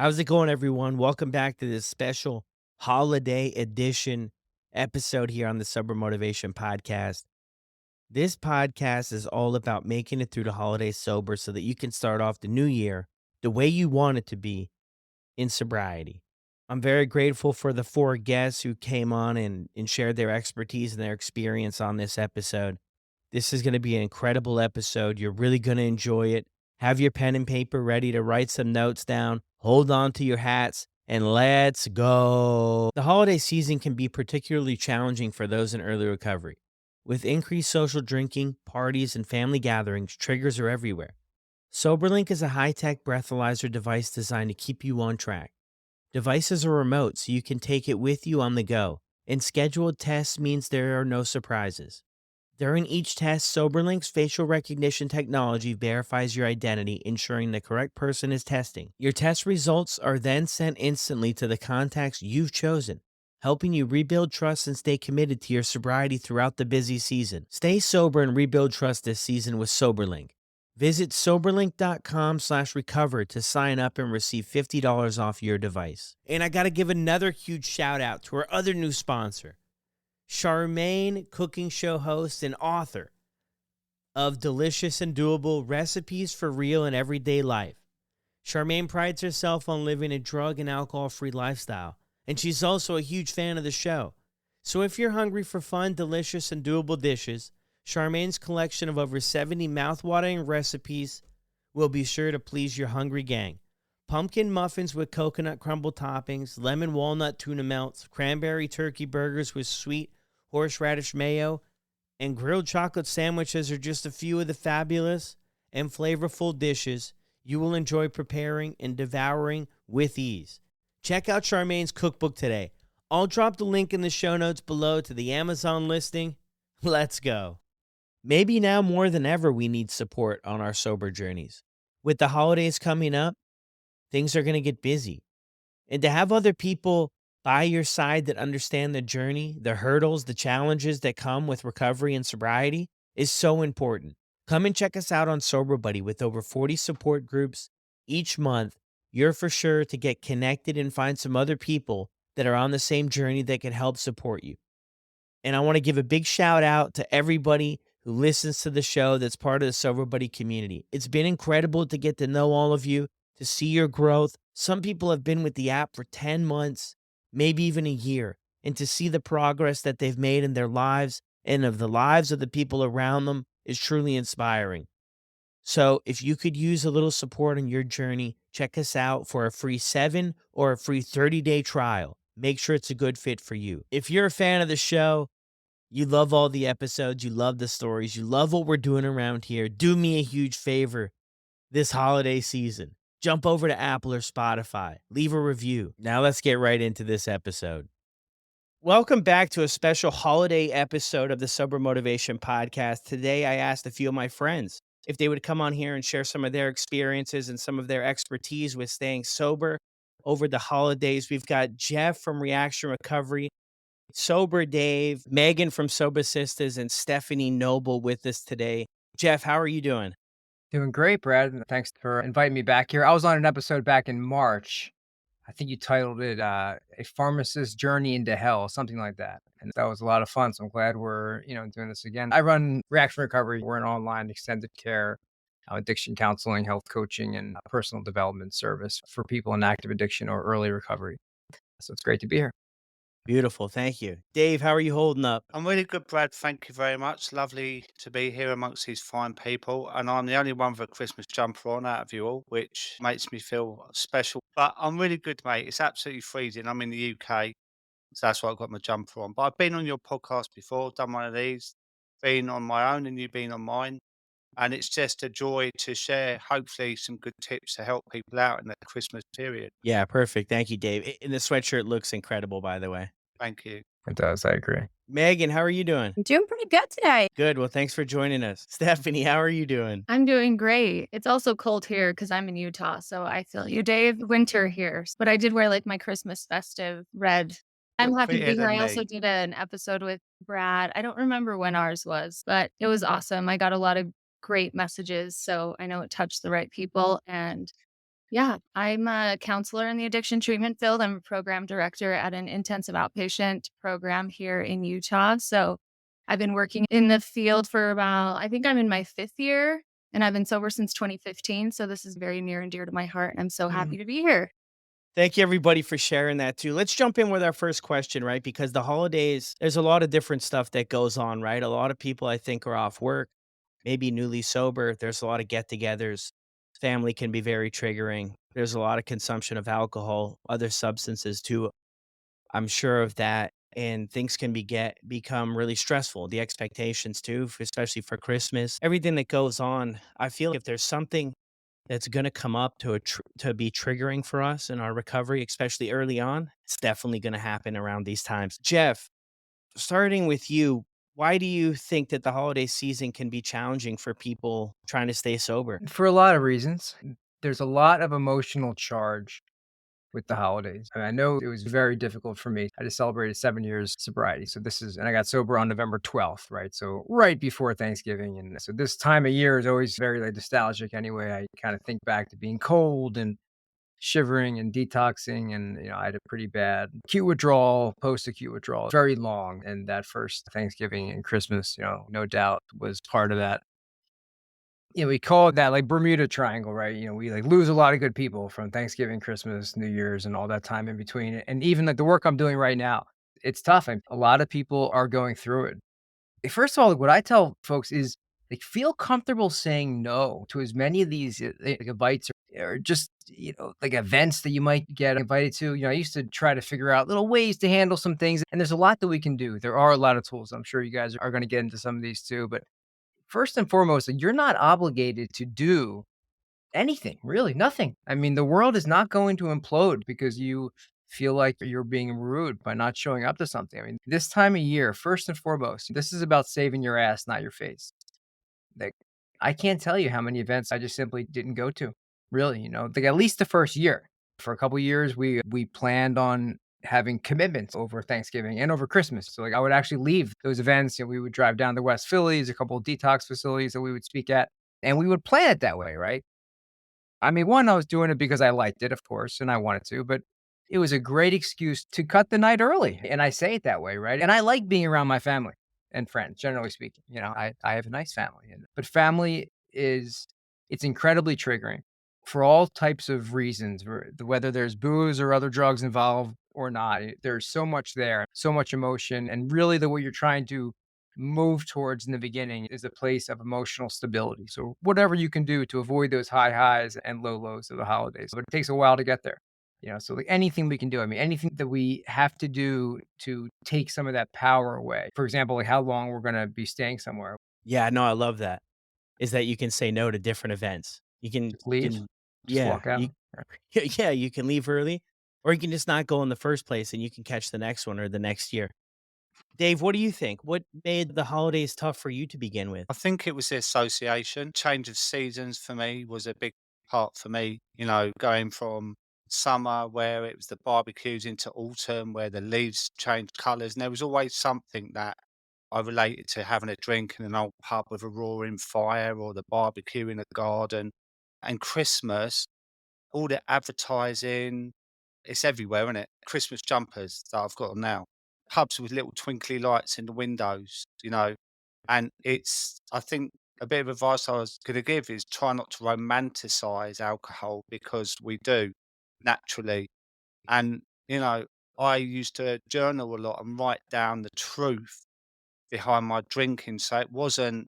How's it going, everyone? Welcome back to this special holiday edition episode here on the Sober Motivation Podcast. This podcast is all about making it through the holidays sober so that you can start off the new year the way you want it to be in sobriety. I'm very grateful for the four guests who came on and shared their expertise and their experience on this episode. This is going to be an incredible episode. You're really going to enjoy it. Have your pen and paper ready to write some notes down. Hold on to your hats and let's go. The holiday season can be particularly challenging for those in early recovery. With increased social drinking, parties, and family gatherings, triggers are everywhere. SoberLink is a high-tech breathalyzer device designed to keep you on track. Devices are remote, so you can take it with you on the go, and scheduled tests means there are no surprises. During each test, SoberLink's facial recognition technology verifies your identity, ensuring the correct person is testing. Your test results are then sent instantly to the contacts you've chosen, helping you rebuild trust and stay committed to your sobriety throughout the busy season. Stay sober and rebuild trust this season with SoberLink. Visit soberlink.com/recover to sign up and receive $50 off your device. And I got to give another huge shout out to our other new sponsor, Charmaine, cooking show host and author of Delicious and Doable Recipes for Real and Everyday Life. Charmaine prides herself on living a drug and alcohol-free lifestyle, and she's also a huge fan of the show. So if you're hungry for fun, delicious, and doable dishes, Charmaine's collection of over 70 mouthwatering recipes will be sure to please your hungry gang. Pumpkin muffins with coconut crumble toppings, lemon walnut tuna melts, cranberry turkey burgers with sweet horseradish mayo, and grilled chocolate sandwiches are just a few of the fabulous and flavorful dishes you will enjoy preparing and devouring with ease. Check out Charmaine's cookbook today. I'll drop the link in the show notes below to the Amazon listing. Let's go. Maybe now more than ever, we need support on our sober journeys. With the holidays coming up, things are going to get busy. And to have other people by your side that understand the journey, the hurdles, the challenges that come with recovery and sobriety is so important. Come and check us out on Sober Buddy with over 40 support groups each month. You're for sure to get connected and find some other people that are on the same journey that can help support you. And I want to give a big shout out to everybody who listens to the show that's part of the Sober Buddy community. It's been incredible to get to know all of you, to see your growth. Some people have been with the app for 10 months, maybe even a year, and to see the progress that they've made in their lives and of the lives of the people around them is truly inspiring. So if you could use a little support on your journey, check us out for a free 7 or a free 30-day trial. Make sure it's a good fit for you. If you're a fan of the show, you love all the episodes, you love the stories, you love what we're doing around here, do me a huge favor this holiday season. Jump over to Apple or Spotify. Leave a review. Now let's get right into this episode. Welcome back to a special holiday episode of the Sober Motivation Podcast. Today, I asked a few of my friends if they would come on here and share some of their experiences and some of their expertise with staying sober over the holidays. We've got Jeff from Reaction Recovery, Sober Dave, Megan from Sober Sisters, and Stephanie Noble with us today. Jeff, how are you doing? Doing great, Brad. And thanks for inviting me back here. I was on an episode back in March. I think you titled it A Pharmacist's Journey into Hell, something like that. And that was a lot of fun. So I'm glad we're, doing this again. I run Reaction Recovery. We're an online extended care, addiction counseling, health coaching, and personal development service for people in active addiction or early recovery. So it's great to be here. Beautiful. Thank you. Dave, how are you holding up? I'm really good, Brad. Thank you very much. Lovely to be here amongst these fine people. And I'm the only one with a Christmas jumper on out of you all, which makes me feel special. But I'm really good, mate. It's absolutely freezing. I'm in the UK, so that's why I've got my jumper on. But I've been on your podcast before, done one of these, been on my own and you've been on mine. And it's just a joy to share, hopefully, some good tips to help people out in the Christmas period. Yeah, perfect. Thank you, Dave. And the sweatshirt looks incredible, by the way. Thank you. It does. I agree. Megan, how are you doing? I'm doing pretty good today. Good. Well, thanks for joining us. Stephanie, how are you doing? I'm doing great. It's also cold here because I'm in Utah, so I feel you, Dave. Winter here, but I did wear like my Christmas festive red. I'm happy to be here. I also did an episode with Brad. I don't remember when ours was, but it was awesome. I got a lot of great messages, so I know it touched the right people. And Yeah, I'm a counselor in the addiction treatment field. I'm a program director at an intensive outpatient program here in Utah. So I've been working in the field for about, I think I'm in my 5th year, and I've been sober since 2015. So this is very near and dear to my heart. I'm so happy to be here. Thank you, everybody, for sharing that too. Let's jump in with our first question, right? Because the holidays, there's a lot of different stuff that goes on, right? A lot of people, I think, are off work, maybe newly sober. There's a lot of get togethers. Family can be very triggering. There's a lot of consumption of alcohol, other substances too. I'm sure of that. And things can become really stressful. The expectations too, especially for Christmas, everything that goes on. I feel if there's something that's gonna come up to be triggering for us in our recovery, especially early on, it's definitely gonna happen around these times. Jeff, starting with you, why do you think that the holiday season can be challenging for people trying to stay sober? For a lot of reasons. There's a lot of emotional charge with the holidays. I know it was very difficult for me. I just celebrated 7 years sobriety. So and I got sober on November 12th, right? So right before Thanksgiving. And so this time of year is always very like nostalgic anyway. I kind of think back to being cold and shivering and detoxing. And, I had a pretty bad acute withdrawal, post acute withdrawal, very long. And that first Thanksgiving and Christmas, no doubt was part of that. We call it that like Bermuda Triangle, right? We like lose a lot of good people from Thanksgiving, Christmas, New Year's, and all that time in between. And even like the work I'm doing right now, it's tough. And a lot of people are going through it. First of all, like, what I tell folks is like feel comfortable saying no to as many of these like invites or just like events that you might get invited to. I used to try to figure out little ways to handle some things, and there's a lot that we can do. There are a lot of tools. I'm sure you guys are going to get into some of these too, but first and foremost, like, you're not obligated to do anything, really, nothing. I mean, the world is not going to implode because you feel like you're being rude by not showing up to something. I mean, this time of year, first and foremost, this is about saving your ass, not your face. Like, I can't tell you how many events I just simply didn't go to. Really, like at least the first year. For a couple years, we planned on having commitments over Thanksgiving and over Christmas. So like I would actually leave those events and we would drive down to West Philly, there's a couple of detox facilities that we would speak at, and we would plan it that way, right? I mean, one, I was doing it because I liked it, of course, and I wanted to, but it was a great excuse to cut the night early. And I say it that way, right? And I like being around my family and friends, generally speaking. I have a nice family. But family it's incredibly triggering for all types of reasons, whether there's booze or other drugs involved or not. There's so much there, so much emotion. And really, what you're trying to move towards in the beginning is a place of emotional stability. So whatever you can do to avoid those high highs and low lows of the holidays, but it takes a while to get there. So like anything we can do, I mean, anything that we have to do to take some of that power away. For example, like how long we're going to be staying somewhere. Yeah, no, I love that. Is that you can say no to different events. Just leave, just Yeah, walk out. yeah, you can leave early, or you can just not go in the first place, and you can catch the next one or the next year. Dave, what do you think? What made the holidays tough for you to begin with? I think it was the association. Change of seasons for me was a big part for me, going from summer where it was the barbecues into autumn where the leaves changed colours. And there was always something that I related to having a drink in an old pub with a roaring fire or the barbecue in a garden. And Christmas, all the advertising, it's everywhere, isn't it? Christmas jumpers that I've got on now. Pubs with little twinkly lights in the windows, and I think a bit of advice I was going to give is try not to romanticize alcohol because we do naturally. And, I used to journal a lot and write down the truth behind my drinking. So it wasn't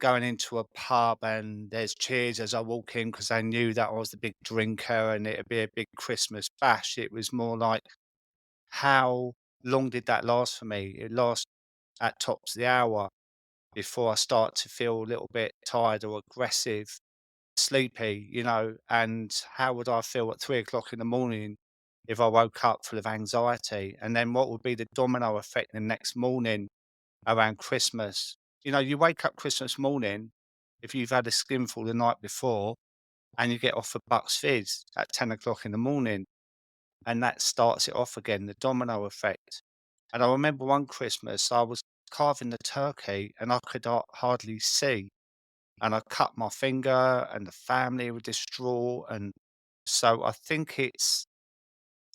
going into a pub and there's cheers as I walk in because I knew that I was the big drinker and it'd be a big Christmas bash. It was more like, how long did that last for me? It lasts at tops the hour before I start to feel a little bit tired or aggressive, sleepy, and how would I feel at 3 o'clock in the morning if I woke up full of anxiety? And then what would be the domino effect the next morning around Christmas? You wake up Christmas morning, if you've had a skinful the night before, and you get off a Bucks Fizz at 10 o'clock in the morning, and that starts it off again, the domino effect. And I remember one Christmas, I was carving the turkey and I could hardly see. And I cut my finger, and the family were distraught. And So I think it's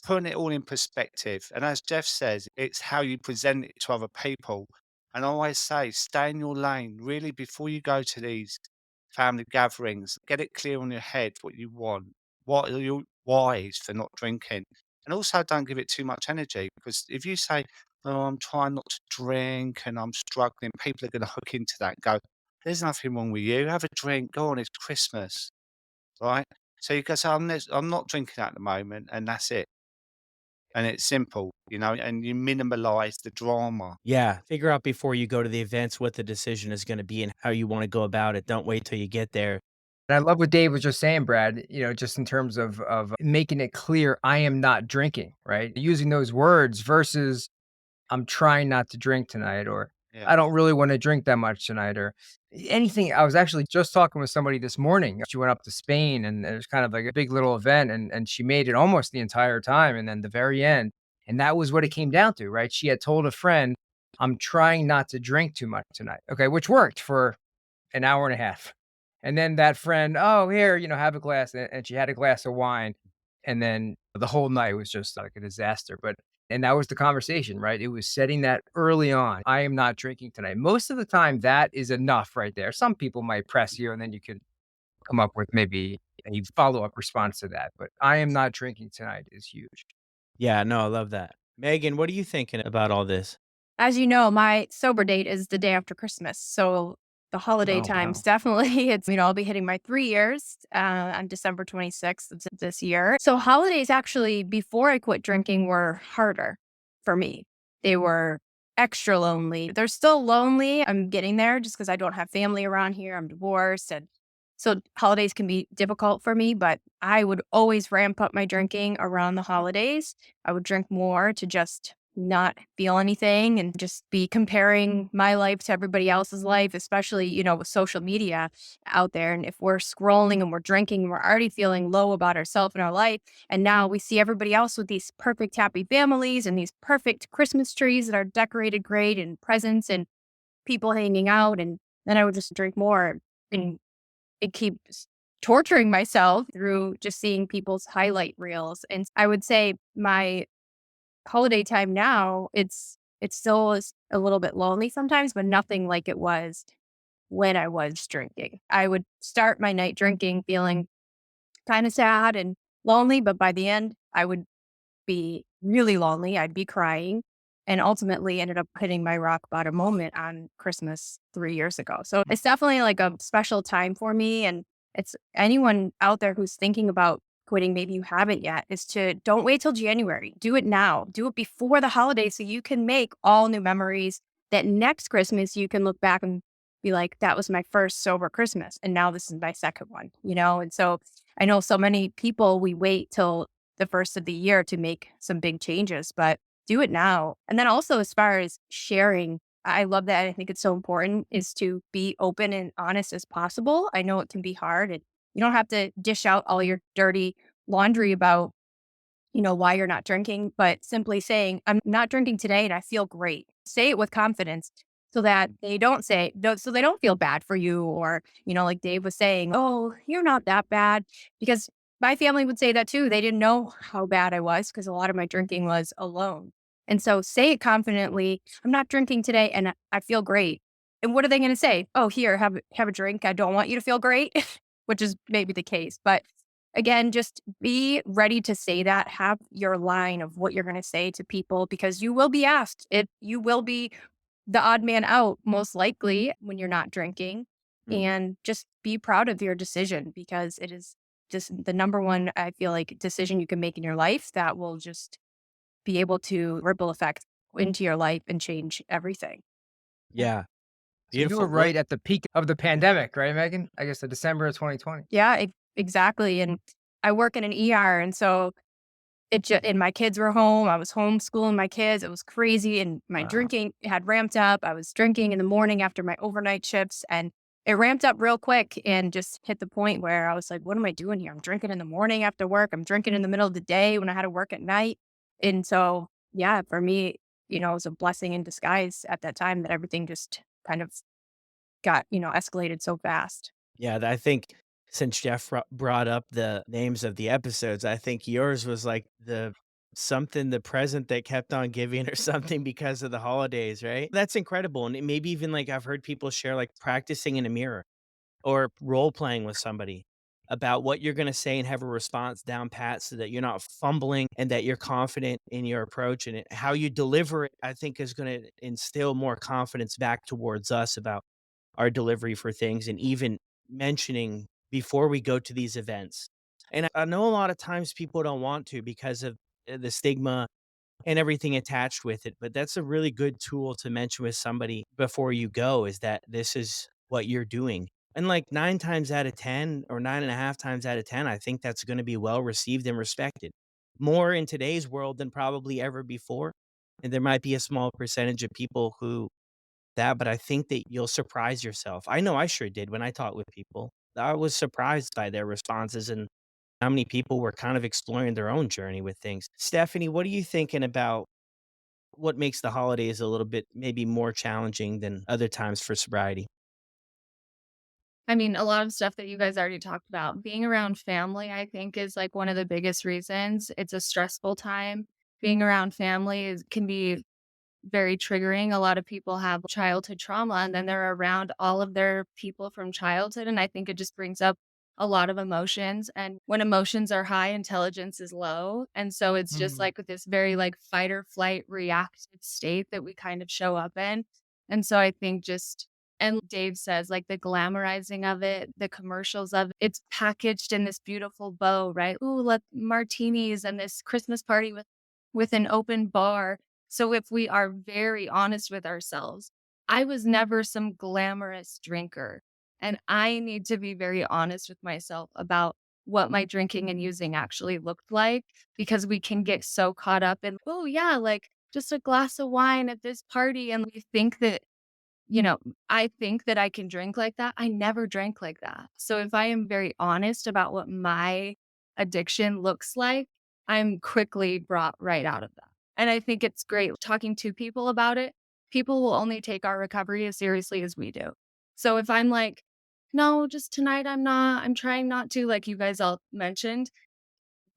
putting it all in perspective. And as Jeff says, it's how you present it to other people. And I always say, stay in your lane. Really, before you go to these family gatherings, get it clear on your head what you want. What are your whys for not drinking? And also, don't give it too much energy, because if you say, "Oh, I'm trying not to drink and I'm struggling," people are going to hook into that and go, "There's nothing wrong with you. Have a drink. Go on, it's Christmas." Right? So you can say, I'm not drinking at the moment, and that's it. And it's simple, and you minimize the drama. Yeah, figure out before you go to the events what the decision is gonna be and how you wanna go about it. Don't wait till you get there. And I love what Dave was just saying, Brad, just in terms of making it clear, I am not drinking, right? Using those words versus I'm trying not to drink tonight, or Yeah. I don't really want to drink that much tonight, or anything. I was actually just talking with somebody this morning. She went up to Spain, and it was kind of like a big little event, and she made it almost the entire time. And then the very end, and that was what it came down to, right? She had told a friend, I'm trying not to drink too much tonight. Okay, which worked for an hour and a half. And then that friend, "Oh, here, have a glass." And she had a glass of wine. And then the whole night was just like a disaster. And that was the conversation, right? It was setting that early on. I am not drinking tonight. Most of the time, that is enough right there. Some people might press you, and then you could come up with maybe a follow up response to that. But I am not drinking tonight is huge. Yeah, no, I love that. Megan, what are you thinking about all this? As you know, my sober date is the day after Christmas. So the holiday Oh, times, wow. definitely, I'll be hitting my 3 years on December 26th of this year. So holidays actually, before I quit drinking, were harder for me. They were extra lonely. They're still lonely. I'm getting there just because I don't have family around here. I'm divorced. And so holidays can be difficult for me, but I would always ramp up my drinking around the holidays. I would drink more to just not feel anything and just be comparing my life to everybody else's life, especially, with social media out there. And if we're scrolling and we're drinking, we're already feeling low about ourselves and our life. And now we see everybody else with these perfect, happy families and these perfect Christmas trees that are decorated great and presents and people hanging out. And then I would just drink more and it keeps torturing myself through just seeing people's highlight reels. And I would say my holiday time now, it still is a little bit lonely sometimes, but nothing like it was when I was drinking. I would start my night drinking feeling kind of sad and lonely, but by the end, I would be really lonely. I'd be crying and ultimately ended up hitting my rock bottom moment on Christmas 3 years ago. So it's definitely like a special time for me. And it's anyone out there who's thinking about quitting, maybe you haven't yet, is to don't wait till January. Do it now. Do it before the holidays so you can make all new memories that next Christmas you can look back and be like, that was my first sober Christmas. And now this is my second one. And so I know so many people, we wait till the first of the year to make some big changes, but do it now. And then also, as far as sharing, I love that. I think it's so important is to be open and honest as possible. I know it can be hard and you don't have to dish out all your dirty laundry about, why you're not drinking, but simply saying, I'm not drinking today and I feel great. Say it with confidence so that so they don't feel bad for you or, like Dave was saying, oh, you're not that bad. Because my family would say that too. They didn't know how bad I was because a lot of my drinking was alone. And so say it confidently. I'm not drinking today and I feel great. And what are they going to say? Oh, here, have a drink. I don't want you to feel great, which is maybe the case. But again, just be ready to say that. Have your line of what you're going to say to people because you will be asked. You will be the odd man out, most likely, when you're not drinking. And just be proud of your decision because it is just the number one, I feel like, decision you can make in your life that will just be able to ripple effect into your life and change everything. Yeah. So you were Beautiful. right at the peak of the pandemic, right, Megan? I guess the December of 2020. Yeah, exactly. And I work in an ER. And so and my kids were home. I was homeschooling my kids. It was crazy. And my Wow. drinking had ramped up. I was drinking in the morning after my overnight shifts and it ramped up real quick and just hit the point where I was like, what am I doing here? I'm drinking in the morning after work. I'm drinking in the middle of the day when I had to work at night. And so, yeah, for me, it was a blessing in disguise at that time that everything just kind of got, escalated so fast. Yeah, I think Since Jeff brought up the names of the episodes, I think yours was like the present that kept on giving or something because of the holidays, right? That's incredible. And maybe even like I've heard people share like practicing in a mirror or role playing with somebody about what you're going to say and have a response down pat so that you're not fumbling and that you're confident in your approach and how you deliver it. I think is going to instill more confidence back towards us about our delivery for things and even mentioning before we go to these events. And I know a lot of times people don't want to because of the stigma and everything attached with it, but that's a really good tool to mention with somebody before you go is that this is what you're doing. And like 9 times out of 10 or 9.5 times out of 10, I think that's going to be well received and respected more in today's world than probably ever before. And there might be a small percentage of people who but I think that you'll surprise yourself. I know I sure did when I talked with people. I was surprised by their responses and how many people were kind of exploring their own journey with things. Stephanie, what are you thinking about what makes the holidays a little bit maybe more challenging than other times for sobriety? I mean, a lot of stuff that you guys already talked about. Being around family, I think, is like one of the biggest reasons. It's a stressful time. Being around family can be very triggering. A lot of people have childhood trauma and then they're around all of their people from childhood. And I think it just brings up a lot of emotions. And when emotions are high, intelligence is low. And so it's just Mhm. like this very like fight or flight reactive state that we kind of show up in. And so I think just, and Dave says like the glamorizing of it, the commercials of it, it's packaged in this beautiful bow, right? Ooh, let martinis and this Christmas party with an open bar. So if we are very honest with ourselves, I was never some glamorous drinker. And I need to be very honest with myself about what my drinking and using actually looked like because we can get so caught up in, oh, yeah, like just a glass of wine at this party. And we think that, I think that I can drink like that. I never drank like that. So if I am very honest about what my addiction looks like, I'm quickly brought right out of that. And I think it's great talking to people about it. People will only take our recovery as seriously as we do. So if I'm like, no, just tonight I'm trying not to, like you guys all mentioned,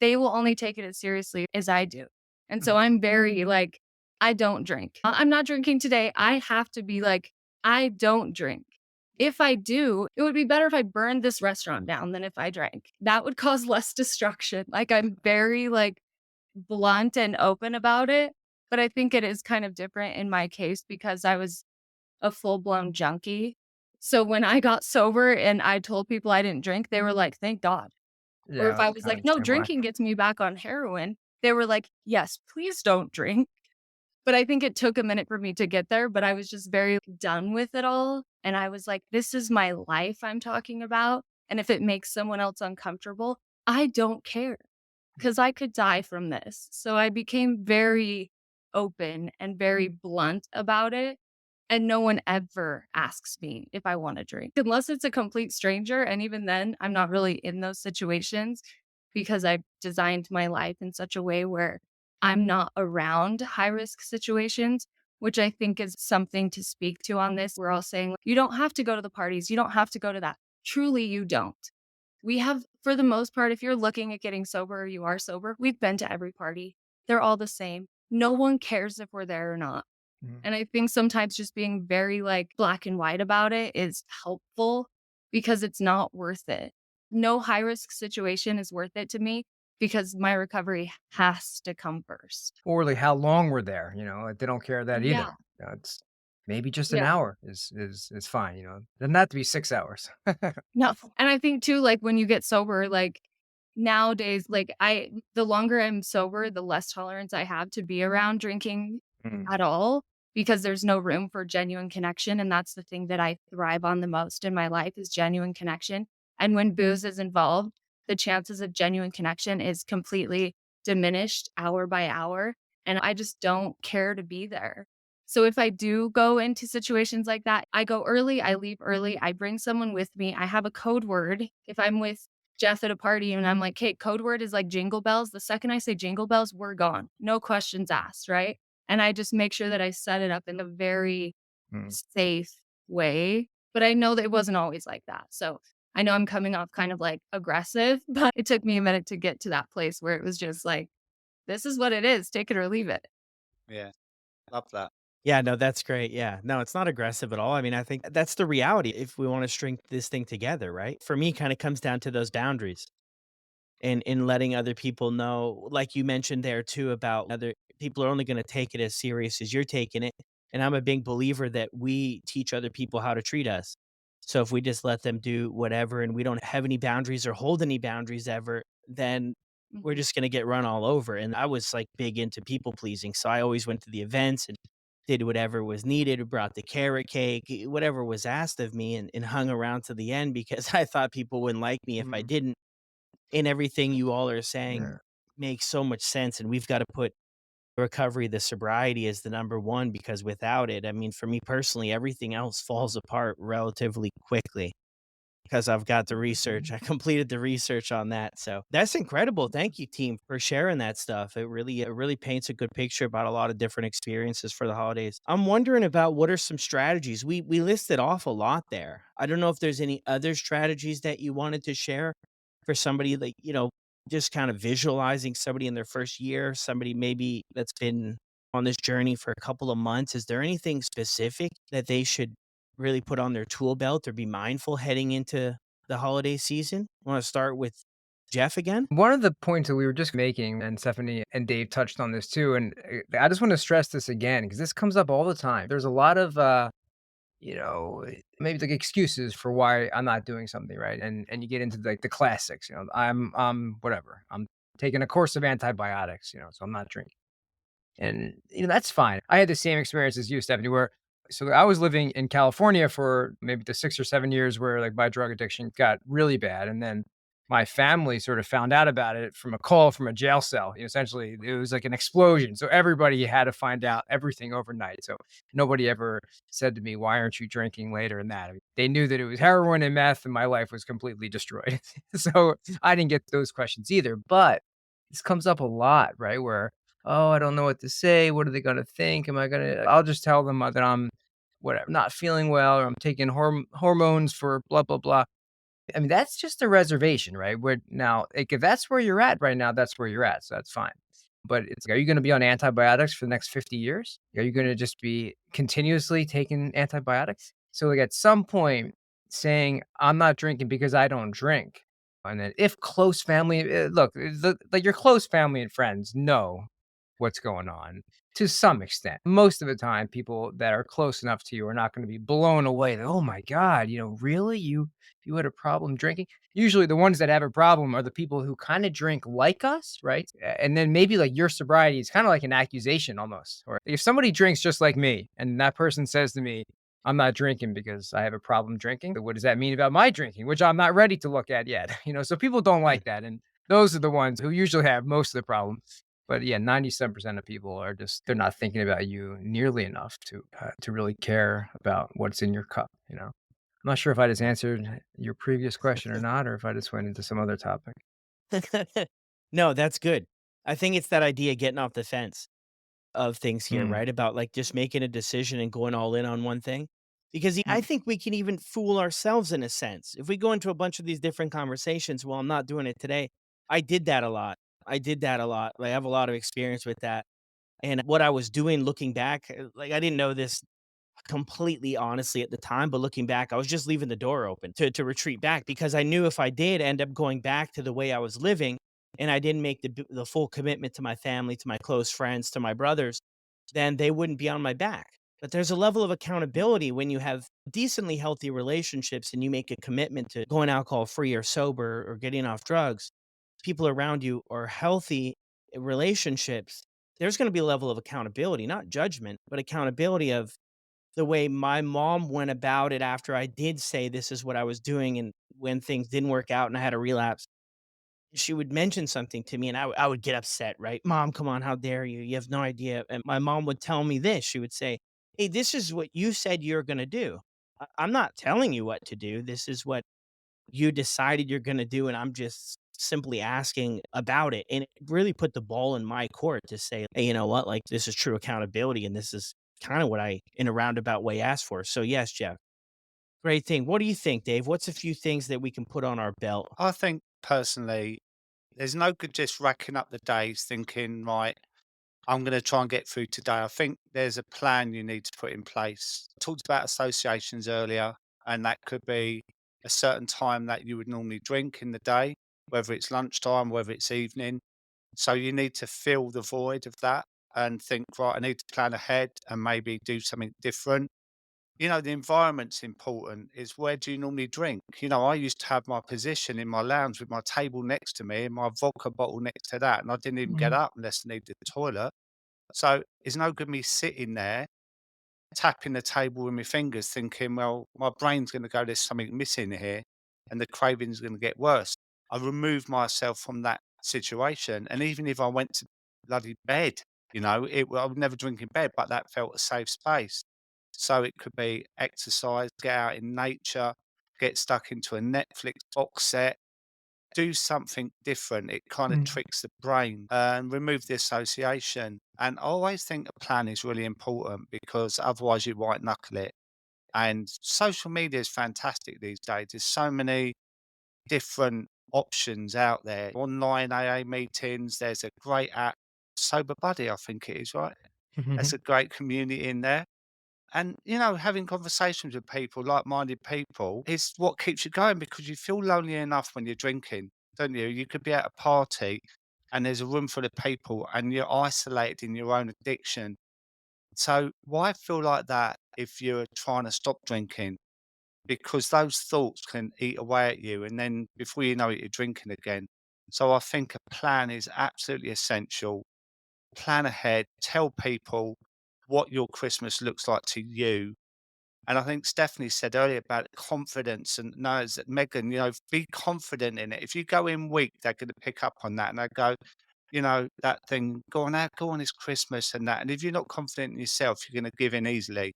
they will only take it as seriously as I do. And so I'm very like, I don't drink. I'm not drinking today. I have to be like, I don't drink. If I do, it would be better if I burned this restaurant down than if I drank. That would cause less destruction. Like I'm very like blunt and open about it. But I think it is kind of different in my case because I was a full blown junkie. So when I got sober and I told people I didn't drink, they were like, thank God. Or if Yeah, I I was kinda like, "No, understand why. drinking gets me back on heroin," they were like, "Yes, please don't drink." But I think it took a minute for me to get there, but I was just very done with it all, and I was like, "This is my life I'm talking about, and if it makes someone else uncomfortable, I don't care, because I could die from this." So I became very open and very blunt about it, and no one ever asks me if I wanna drink, unless it's a complete stranger, and even then, I'm not really in those situations because I've designed my life in such a way where I'm not around high risk situations, which I think is something to speak to on this. We're all saying, you don't have to go to the parties, you don't have to go to that. Truly, you don't. We have, for the most part, if you're looking at getting sober or you are sober, we've been to every party. They're all the same. No one cares if we're there or not. Mhm. And I think sometimes just being very like black and white about it is helpful because it's not worth it. No high risk situation is worth it to me because my recovery has to come first. Or like how long we're there, like, they don't care that Yeah. either. It's maybe just an Yeah. hour is fine, doesn't have to be 6 hours. No. And I think too, like when you get sober, like nowadays, like the longer I'm sober, the less tolerance I have to be around drinking Mm, at all because there's no room for genuine connection. And that's the thing that I thrive on the most in my life is genuine connection. And when booze is involved, the chances of genuine connection is completely diminished hour by hour. And I just don't care to be there. So if I do go into situations like that, I go early, I leave early, I bring someone with me. I have a code word. If I'm with Jeff at a party and I'm like, hey, code word is like jingle bells. The second I say jingle bells, we're gone. No questions asked, right? And I just make sure that I set it up in a very mm. safe way. But I know that it wasn't always like that. So I know I'm coming off kind of like aggressive, but it took me a minute to get to that place where it was just like, this is what it is. Take it or leave it. Yeah. Love that. Yeah, no, that's great. Yeah. No, it's not aggressive at all. I mean, I think that's the reality if we want to string this thing together, right? For me, kind of comes down to those boundaries and in letting other people know, like you mentioned there too, about other people are only going to take it as serious as you're taking it. And I'm a big believer that we teach other people how to treat us. So if we just let them do whatever and we don't have any boundaries or hold any boundaries ever, then we're Mhm. just going to get run all over. And I was like big into people pleasing. So I always went to the events and did whatever was needed, brought the carrot cake, whatever was asked of me, and hung around to the end because I thought people wouldn't like me if I Mm, didn't. And everything you all are saying yeah. makes so much sense. And we've got to put recovery, the sobriety is the number one because without it, I mean, for me personally, everything else falls apart relatively quickly because I've got the research. I completed the research on that. So that's incredible. Thank you, team, for sharing that stuff. It really paints a good picture about a lot of different experiences for the holidays. I'm wondering about what are some strategies. We listed off a lot there. I don't know if there's any other strategies that you wanted to share for somebody like, just kind of visualizing somebody in their first year, somebody maybe that's been on this journey for a couple of months. Is there anything specific that they should really put on their tool belt or be mindful heading into the holiday season? Want to start with Jeff again? One of the points that we were just making, and Stephanie and Dave touched on this too, and I just want to stress this again because this comes up all the time. There's a lot of maybe like excuses for why I'm not doing something, right? And you get into like the classics, I'm whatever. I'm taking a course of antibiotics, so I'm not drinking. And, that's fine. I had the same experience as you, Stephanie, where so I was living in California for maybe the 6 or 7 years where, like, my drug addiction got really bad, and then my family sort of found out about it from a call from a jail cell. Essentially, it was like an explosion, so everybody had to find out everything overnight, so nobody ever said to me, "Why aren't you drinking later?" and that. I mean, they knew that it was heroin and meth, and my life was completely destroyed. So, I didn't get those questions either, but this comes up a lot, right, where oh, I don't know what to say. What are they gonna think? Am I gonna I'll just tell them that I'm whatever, not feeling well, or I'm taking hormones for blah blah blah. I mean, that's just a reservation, right? Where now, like, if that's where you're at right now, that's where you're at, so that's fine. But it's like, are you gonna be on antibiotics for the next 50 years? Are you gonna just be continuously taking antibiotics? So, like, at some point, saying, "I'm not drinking because I don't drink," and then if close family look, like, your close family and friends know what's going on to some extent. Most of the time, people that are close enough to you are not gonna be blown away that, "Oh my god, really? You had a problem drinking?" Usually, the ones that have a problem are the people who kinda drink like us, right? And then maybe, like, your sobriety is kinda like an accusation almost, or if somebody drinks just like me, and that person says to me, "I'm not drinking because I have a problem drinking," what does that mean about my drinking? Which I'm not ready to look at yet, So people don't like that, and those are the ones who usually have most of the problem. But yeah, 97% of people are just they're not thinking about you nearly enough to really care about what's in your cup. I'm not sure if I just answered your previous question or not, or if I just went into some other topic. No, that's good. I think it's that idea getting off the fence of things here, Mm, right? About like just making a decision and going all in on one thing. Because I mm, think we can even fool ourselves in a sense. If we go into a bunch of these different conversations, well, I'm not doing it today. I did that a lot. I did that a lot. Like, I have a lot of experience with that. And what I was doing looking back, like I didn't know this completely honestly at the time, but looking back, I was just leaving the door open to retreat back because I knew if I did end up going back to the way I was living and I didn't make the full commitment to my family, to my close friends, to my brothers, then they wouldn't be on my back. But there's a level of accountability when you have decently healthy relationships and you make a commitment to going alcohol free or sober or getting off drugs. People around you are healthy relationships. There's going to be a level of accountability, not judgment, but accountability of the way my mom went about it after I did say this is what I was doing, and when things didn't work out and I had a relapse, she would mention something to me and I would get upset, right? "Mom, come on, how dare you? You have no idea." And my mom would tell me this. She would say, "Hey, this is what you said you're gonna do. I'm not telling you what to do. This is what you decided you're gonna do, and I'm just simply asking about it." And it really put the ball in my court to say, "Hey, you know what? Like, this is true accountability, and this is kinda what I, in a roundabout way, asked for." So, yes, Jeff. Great thing. What do you think, Dave? What's a few things that we can put on our belt? I think personally, there's no good just racking up the days thinking, right, I'm going to try and get through today. I think there's a plan you need to put in place. I talked about associations earlier, and that could be a certain time that you would normally drink in the day, whether it's lunchtime, whether it's evening. So you need to fill the void of that and think, right, I need to plan ahead and maybe do something different. The environment's important. Is where do you normally drink? I used to have my position in my lounge with my table next to me and my vodka bottle next to that, and I didn't even get Mhm. up unless I needed the toilet. So it's no good me sitting there tapping the table with my fingers, thinking, well, my brain's going to go, there's something missing here, and the craving's going to get worse. I removed myself from that situation. And even if I went to bloody bed, I would never drink in bed, but that felt a safe space. So it could be exercise, get out in nature, get stuck into a Netflix box set, do something different. It kind of Mhm. tricks the brain and remove the association. And I always think a plan is really important because otherwise you white knuckle it. And social media is fantastic these days. There's so many different options out there. Online AA meetings, there's a great app, Sober Buddy, I think it is, right? There's a great community in there. And, having conversations with people, like-minded people, is what keeps you going because you feel lonely enough when you're drinking, don't you? You could be at a party and there's a room full of people and you're isolated in your own addiction. So why feel like that if you're trying to stop drinking? Because those thoughts can eat away at you, and then before you know it, you're drinking again. So I think a plan is absolutely essential. Plan ahead, tell people what your Christmas looks like to you. And I think Stephanie said earlier about confidence, and no, it's that Megan, be confident in it. If you go in weak, they're going to pick up on that and they go, that thing, go on, it's Christmas and that. And if you're not confident in yourself, you're going to give in easily.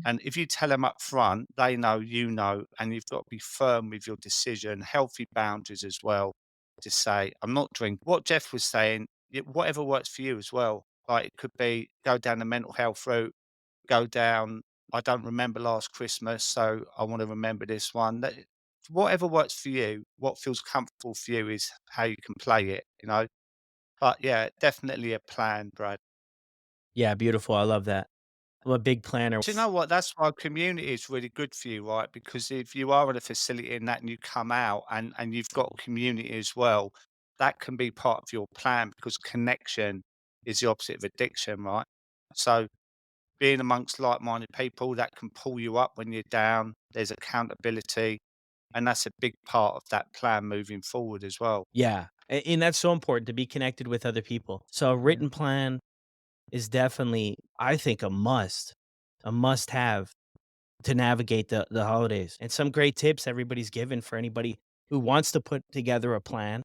And if you tell them up front, they know, and you've got to be firm with your decision, healthy boundaries as well. To say, I'm not drinking. What Jeff was saying, whatever works for you as well. Like it could be go down the mental health route, go down, I don't remember last Christmas, so I want to remember this one. Whatever works for you, what feels comfortable for you is how you can play it. But yeah, definitely a plan, Brad. Yeah, beautiful. I love that. I'm a big planner. Do you know what? That's why community is really good for you, right? Because if you are in a facility and that and you come out and you've got community as well, that can be part of your plan because connection is the opposite of addiction, right? So being amongst like-minded people that can pull you up when you're down, there's accountability, and that's a big part of that plan moving forward as well. Yeah, and that's so important to be connected with other people. So a Yeah. written plan is definitely, I think, a must have to navigate the holidays. And some great tips everybody's given for anybody who wants to put together a plan.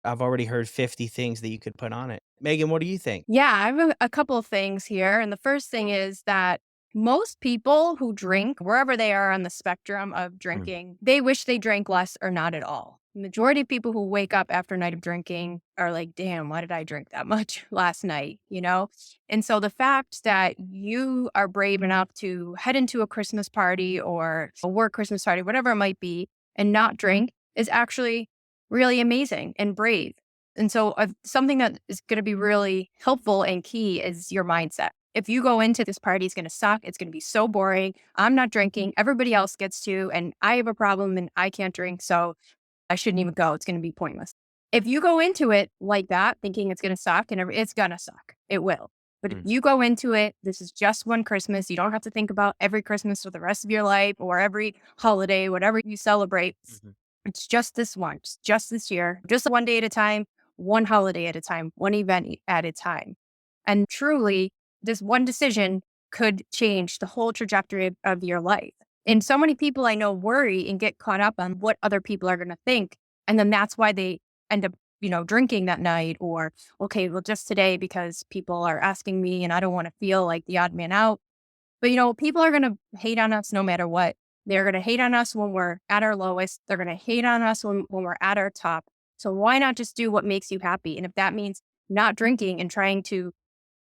I've already heard 50 things that you could put on it. Megan, what do you think? Yeah, I have a couple of things here. And the first thing is that most people who drink, wherever they are on the spectrum of Mm. drinking, they wish they drank less or not at all. Majority of people who wake up after a night of drinking are like, damn, why did I drink that much last night? And so the fact that you are brave enough to head into a Christmas party or a work Christmas party, whatever it might be, and not drink is actually really amazing and brave. And so something that is going to be really helpful and key is your mindset. If you go into this party, it's going to suck. It's going to be so boring. I'm not drinking. Everybody else gets to, and I have a problem and I can't drink. So I shouldn't even go. It's going to be pointless. If you go into it like that, thinking it's going to suck and it's going to suck, it will. But if Mm. you go into it, this is just one Christmas. You don't have to think about every Christmas for the rest of your life or every holiday, whatever you celebrate. Mhm. It's just this once, just this year, just one day at a time, one holiday at a time, one event at a time. And truly, this one decision could change the whole trajectory of your life. And so many people I know worry and get caught up on what other people are going to think. And then that's why they end up, drinking that night or, okay, well, just today because people are asking me and I don't want to feel like the odd man out. But, people are going to hate on us no matter what. They're going to hate on us when we're at our lowest. They're going to hate on us when we're at our top. So why not just do what makes you happy? And if that means not drinking and trying to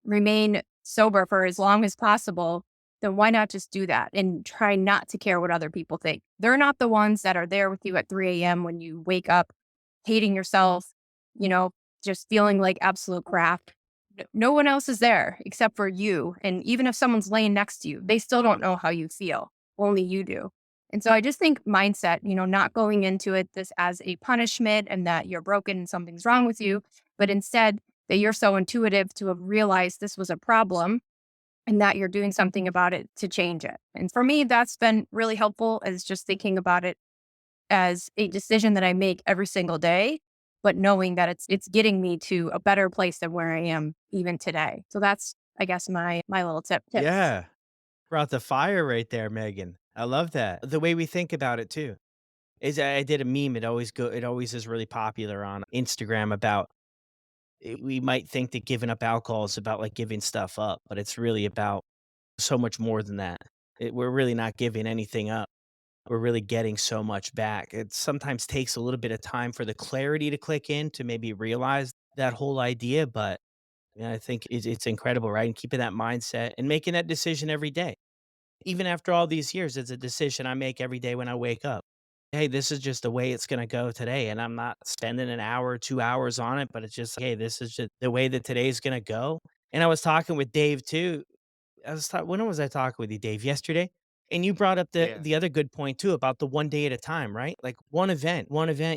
remain sober for as long as possible, then why not just do that and try not to care what other people think? They're not the ones that are there with you at 3 a.m. when you wake up hating yourself, you know, just feeling like absolute crap. No one else is there except for you. And even if someone's laying next to you, they still don't know how you feel. Only you do. And so I just think mindset, not going into it this as a punishment and that you're broken and something's wrong with you, but instead that you're so intuitive to have realized this was a problem and that you're doing something about it to change it. And for me, that's been really helpful, is just thinking about it as a decision that I make every single day, but knowing that it's getting me to a better place than where I am even today. So that's, I guess, my little tips. Yeah. Brought the fire right there, Megan. I love that. The way we think about it too. Is I did a meme, it always is really popular on Instagram about we might think that giving up alcohol is about like giving stuff up, but it's really about so much more than that. We're really not giving anything up. We're really getting so much back. It sometimes takes a little bit of time for the clarity to click in to maybe realize that whole idea, but yeah, I think it's incredible, right? And keeping that mindset and making that decision every day. Even after all these years, it's a decision I make every day when I wake up. Hey, this is just the way it's gonna go today, and I'm not spending an hour or 2 hours on it, but it's just, hey, this is just the way that today's gonna go. And I was talking with Dave too. When was I talking with you, Dave? Yesterday? And you brought up the Yeah. the other good point too about the one day at a time, right? Like one event,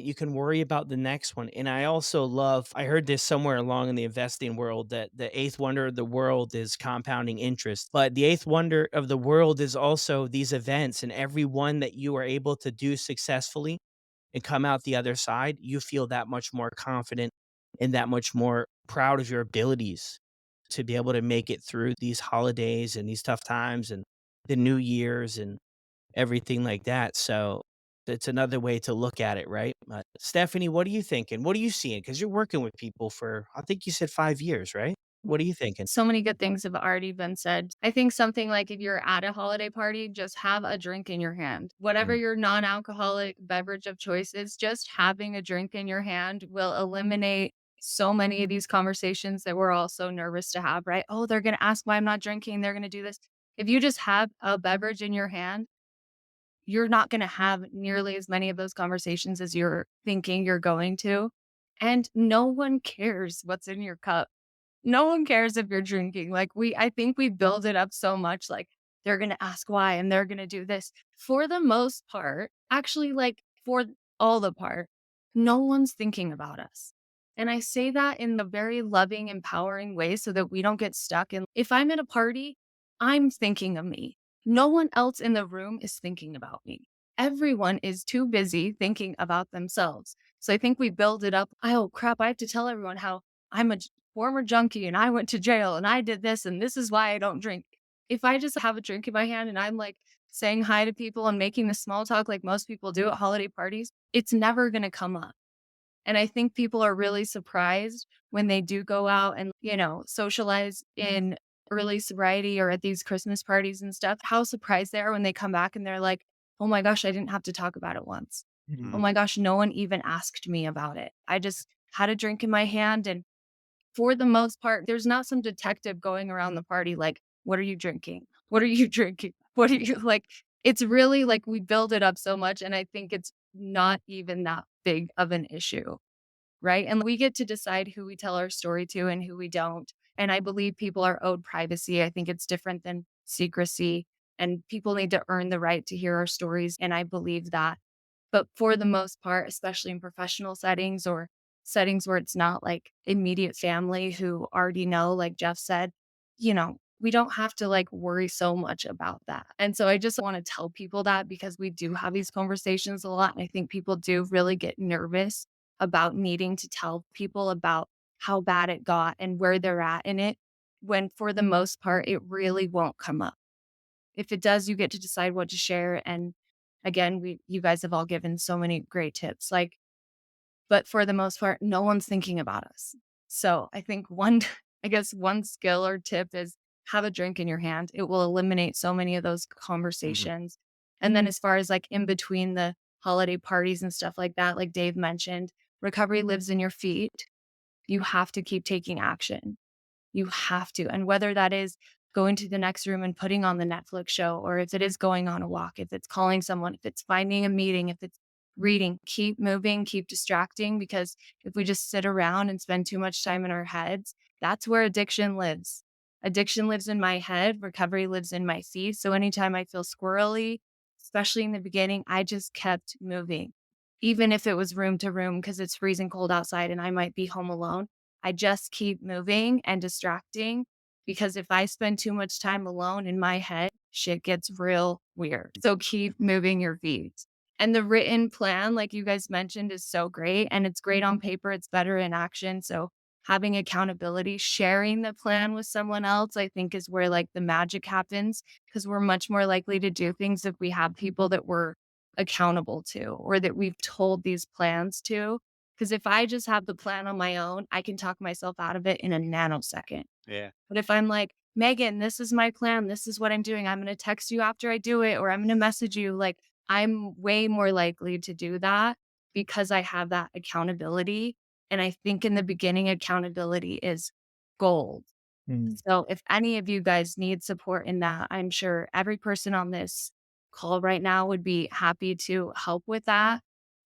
you can worry about the next one. And I also love, I heard this somewhere along in the investing world that the eighth wonder of the world is compounding interest. But the eighth wonder of the world is also these events, and every one that you are able to do successfully and come out the other side, you feel that much more confident and that much more proud of your abilities to be able to make it through these holidays and these tough times and the New Year's and everything like that. So it's another way to look at it, right? But Stephanie, what are you thinking? What are you seeing? Because you're working with people for, I think you said 5 years, right? What are you thinking? So many good things have already been said. I think something like if you're at a holiday party, just have a drink in your hand. Whatever your non-alcoholic beverage of choice is, just having a drink in your hand will eliminate so many of these conversations that we're all so nervous to have, right? Oh, they're going to ask why I'm not drinking. They're going to do this. If you just have a beverage in your hand, you're not going to have nearly as many of those conversations as you're thinking you're going to. And no one cares what's in your cup. No one cares if you're drinking. I think we build it up so much, like they're going to ask why and they're going to do this. For the most part, actually, like for all the part, no one's thinking about us. And I say that in a very loving, empowering way so that we don't get stuck. And if I'm at a party, I'm thinking of me. No one else in the room is thinking about me. Everyone is too busy thinking about themselves. So I think we build it up. Oh, crap. I have to tell everyone how I'm a former junkie and I went to jail and I did this and this is why I don't drink. If I just have a drink in my hand and I'm like saying hi to people and making the small talk like most people do at holiday parties, it's never going to come up. And I think people are really surprised when they do go out and, socialize in early sobriety or at these Christmas parties and stuff, how surprised they are when they come back and they're like, oh my gosh, I didn't have to talk about it once. Oh my gosh, no one even asked me about it. I just had a drink in my hand. And for the most part, there's not some detective going around the party like, what are you drinking? What are you drinking? What are you like? It's really like we build it up so much. And I think it's not even that big of an issue. Right. And we get to decide who we tell our story to and who we don't. And I believe people are owed privacy. I think it's different than secrecy. And people need to earn the right to hear our stories. And I believe that. But for the most part, especially in professional settings or settings where it's not like immediate family who already know, like Jeff said, we don't have to like worry so much about that. And so I just want to tell people that because we do have these conversations a lot. And I think people do really get nervous about needing to tell people about how bad it got and where they're at in it, when for the most part, it really won't come up. If it does, you get to decide what to share. And again, you guys have all given so many great tips. But for the most part, no one's thinking about us. So I think one skill or tip is have a drink in your hand. It will eliminate so many of those conversations. And then as far as like in between the holiday parties and stuff like that, like Dave mentioned, recovery lives in your feet. You have to keep taking action. You have to. And whether that is going to the next room and putting on the Netflix show, or if it is going on a walk, if it's calling someone, if it's finding a meeting, if it's reading, keep moving, keep distracting, because if we just sit around and spend too much time in our heads, that's where addiction lives. Addiction lives in my head, recovery lives in my feet. So anytime I feel squirrely, especially in the beginning, I just kept moving. Even if it was room to room because it's freezing cold outside and I might be home alone, I just keep moving and distracting, because if I spend too much time alone in my head, shit gets real weird. So keep moving your feet. And the written plan, like you guys mentioned, is so great. And it's great on paper. It's better in action. So having accountability, sharing the plan with someone else, I think is where like the magic happens, because we're much more likely to do things if we have people that we're accountable to or that we've told these plans to. Because if I just have the plan on my own, I can talk myself out of it in a nanosecond. Yeah. But if I'm like, Megan, this is my plan, this is what I'm doing, I'm going to text you after I do it, or I'm going to message you, like I'm way more likely to do that because I have that accountability. And I think in the beginning, accountability is gold. Mm. So if any of you guys need support in that, I'm sure every person on this call right now would be happy to help with that.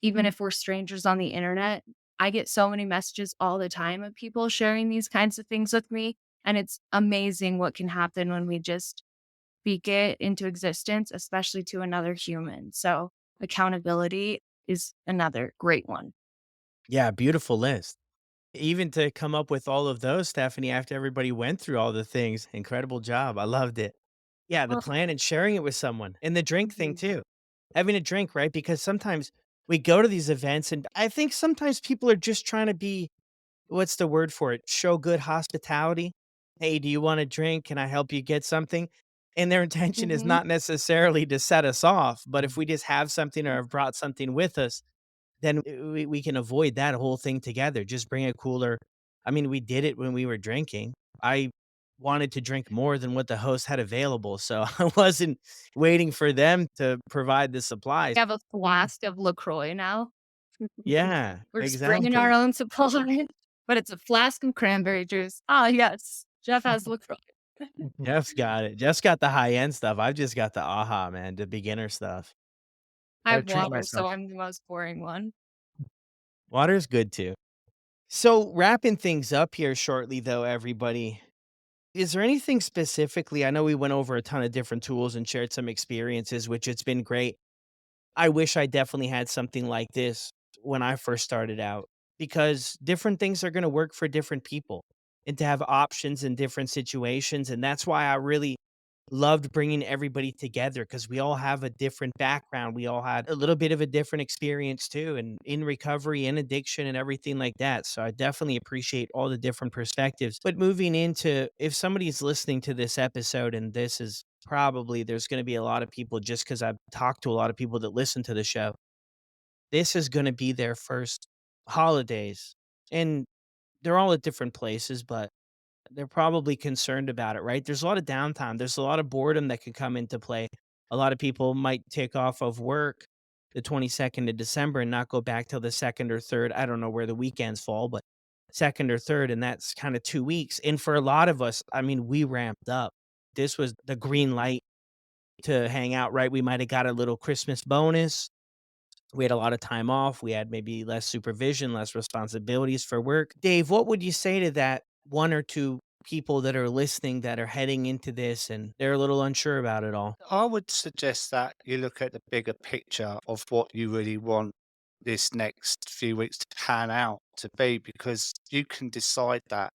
Even if we're strangers on the internet, I get so many messages all the time of people sharing these kinds of things with me. And it's amazing what can happen when we just speak it into existence, especially to another human. So accountability is another great one. Yeah, beautiful list. Even to come up with all of those, Stephanie, after everybody went through all the things, incredible job. I loved it. Yeah, the Well, plan and sharing it with someone and the drink thing mhm. too. Having a drink, right? Because sometimes we go to these events and I think sometimes people are just trying to be, what's the word for it? Show good hospitality. Hey, do you want a drink? Can I help you get something? And their intention is Mhm. not necessarily to set us off, but if we just have something or have brought something with us, then we can avoid that whole thing together. Just bring a cooler. I mean, we did it when we were drinking. I wanted to drink more than what the host had available, so I wasn't waiting for them to provide the supplies. We have a flask of LaCroix now. Yeah, We're just bringing our exactly. own supply, but it's a flask of cranberry juice. Ah, yes. Jeff has LaCroix. Jeff's got it. Jeff's got the high end stuff. I've just got the aha, man, the beginner stuff. I Gotta have treat water, myself. so I'm the most boring one. Water's good too. So, wrapping things up here shortly, though, everybody, is there anything specifically? I know we went over a ton of different tools and shared some experiences, which it's been great. I wish I definitely had something like this when I first started out, because different things are going to work for different people and to have options in different situations. And that's why I really loved bringing everybody together, because we all have a different background. We all had a little bit of a different experience too, and in recovery and addiction and everything like that. So I definitely appreciate all the different perspectives. But moving into, if somebody's listening to this episode, and this is probably, there's going to be a lot of people, just because I've talked to a lot of people that listen to the show, this is going to be their first holidays. And they're all at different places, but they're probably concerned about it, right? There's a lot of downtime. There's a lot of boredom that could come into play. A lot of people might take off of work the 22nd of December and not go back till the 2nd or 3rd. I don't know where the weekends fall, but 2nd or 3rd, and that's kind of 2 weeks. And for a lot of us, I mean, we ramped up. This was the green light to hang out, right? We might have got a little Christmas bonus. We had a lot of time off. We had maybe less supervision, less responsibilities for work. Dave, what would you say to that one or two people that are listening that are heading into this and they're a little unsure about it all? I would suggest that you look at the bigger picture of what you really want this next few weeks to pan out to be, because you can decide that.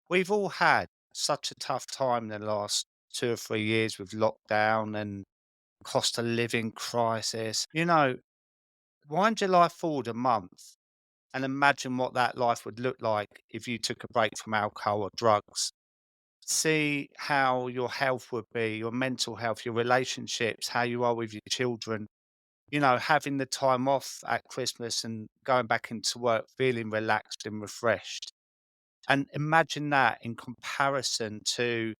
We've all had such a tough time in the last 2 or 3 years with lockdown and cost of living crisis. Wind your life forward a month and imagine what that life would look like if you took a break from alcohol or drugs. See how your health would be, your mental health, your relationships, how you are with your children. Having the time off at Christmas and going back into work feeling relaxed and refreshed. And imagine that in comparison to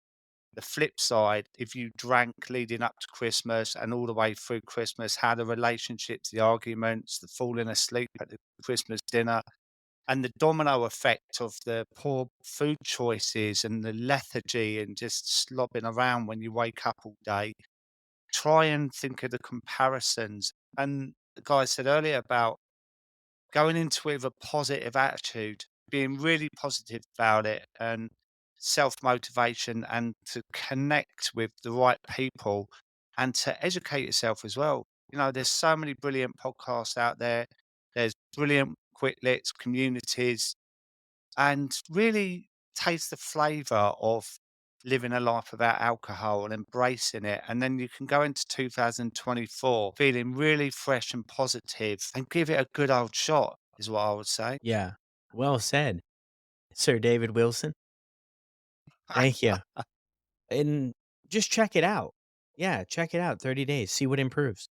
the flip side, if you drank leading up to Christmas and all the way through Christmas, how the relationships, the arguments, the falling asleep at the Christmas dinner, And the domino effect of the poor food choices and the lethargy and just slobbing around when you wake up all day. Try and think of the comparisons. And the guy said earlier about going into it with a positive attitude, being really positive about it, and self motivation, and to connect with the right people and to educate yourself as well. You know, there's so many brilliant podcasts out there. There's brilliant quick lits, communities, and really taste the flavor of living a life without alcohol and embracing it. And then you can go into 2024 feeling really fresh and positive and give it a good old shot, is what I would say. Yeah. Well said, Sir David Wilson. Thank you. And just check it out. Yeah, check it out. 30 days. See what improves.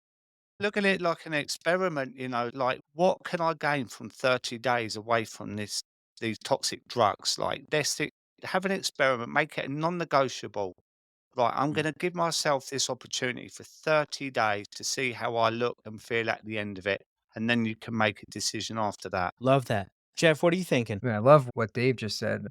Look at it like an experiment, you know, like what can I gain from 30 days away from these toxic drugs? Like have an experiment, make it a non-negotiable. Right, I'm Mm. going to give myself this opportunity for 30 days to see how I look and feel at the end of it. And then you can make a decision after that. Love that. Jeff, what are you thinking? I love what Dave just said.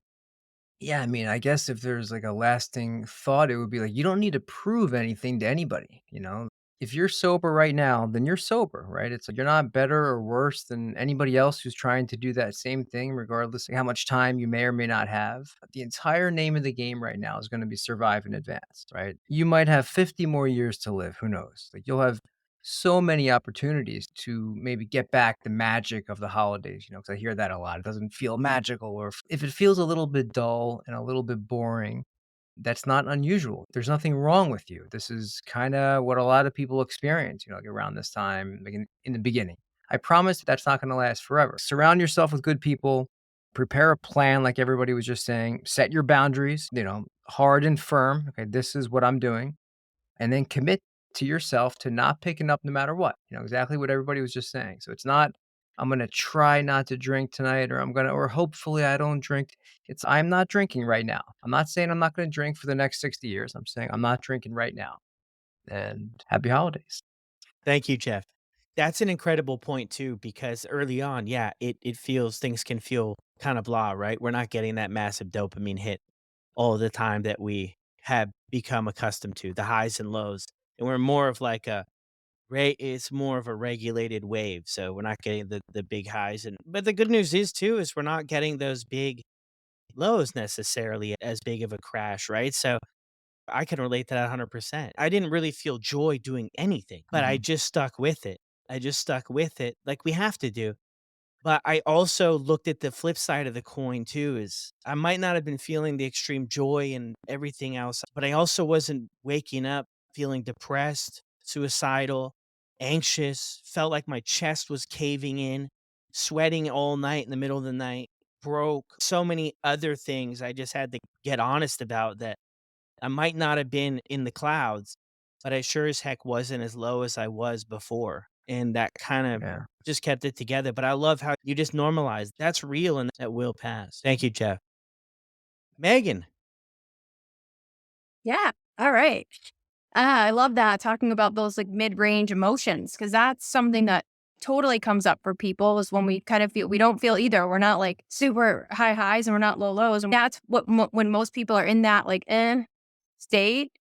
Yeah, I mean, I guess if there's like a lasting thought, it would be like you don't need to prove anything to anybody, you know? If you're sober right now, then you're sober, right? It's like you're not better or worse than anybody else who's trying to do that same thing, regardless of how much time you may or may not have. The entire name of the game right now is going to be survive and advance, right? You might have 50 more years to live. Who knows? Like you'll have so many opportunities to maybe get back the magic of the holidays, you know, because I hear that a lot. It doesn't feel magical, or if it feels a little bit dull and a little bit boring, that's not unusual. There's nothing wrong with you. This is kind of what a lot of people experience, you know, like around this time, like in the beginning. I promise that's not going to last forever. Surround yourself with good people, prepare a plan, like everybody was just saying, set your boundaries, you know, hard and firm. Okay, this is what I'm doing, and then commit to yourself to not picking up no matter what. You know, exactly what everybody was just saying. So it's not, I'm going to try not to drink tonight, or or hopefully I don't drink. It's, I'm not drinking right now. I'm not saying I'm not going to drink for the next 60 years. I'm saying I'm not drinking right now. And happy holidays. Thank you, Jeff. That's an incredible point too, because early on, yeah, it feels things can feel kind of blah, right? We're not getting that massive dopamine hit all the time that we have become accustomed to, the highs and lows. And we're more of like it's more of a regulated wave. So we're not getting the big highs. And but the good news is too, is we're not getting those big lows necessarily as big of a crash, right? So I can relate to that 100%. I didn't really feel joy doing anything, but I Mhm. just stuck with it. I just stuck with it like we have to do. But I also looked at the flip side of the coin too is I might not have been feeling the extreme joy and everything else, but I also wasn't waking up feeling depressed, suicidal, anxious, felt like my chest was caving in, sweating all night in the middle of the night, broke. So many other things I just had to get honest about that I might not have been in the clouds, but I sure as heck wasn't as low as I was before. And that kind of Yeah. just kept it together. But I love how you just normalize that's real and that will pass. Thank you, Jeff. Megan. Yeah. All right. I love that talking about those like mid-range emotions because that's something that totally comes up for people is when we kind of feel we don't feel either. We're not like super high highs and we're not low lows. And that's what when most people are in that like state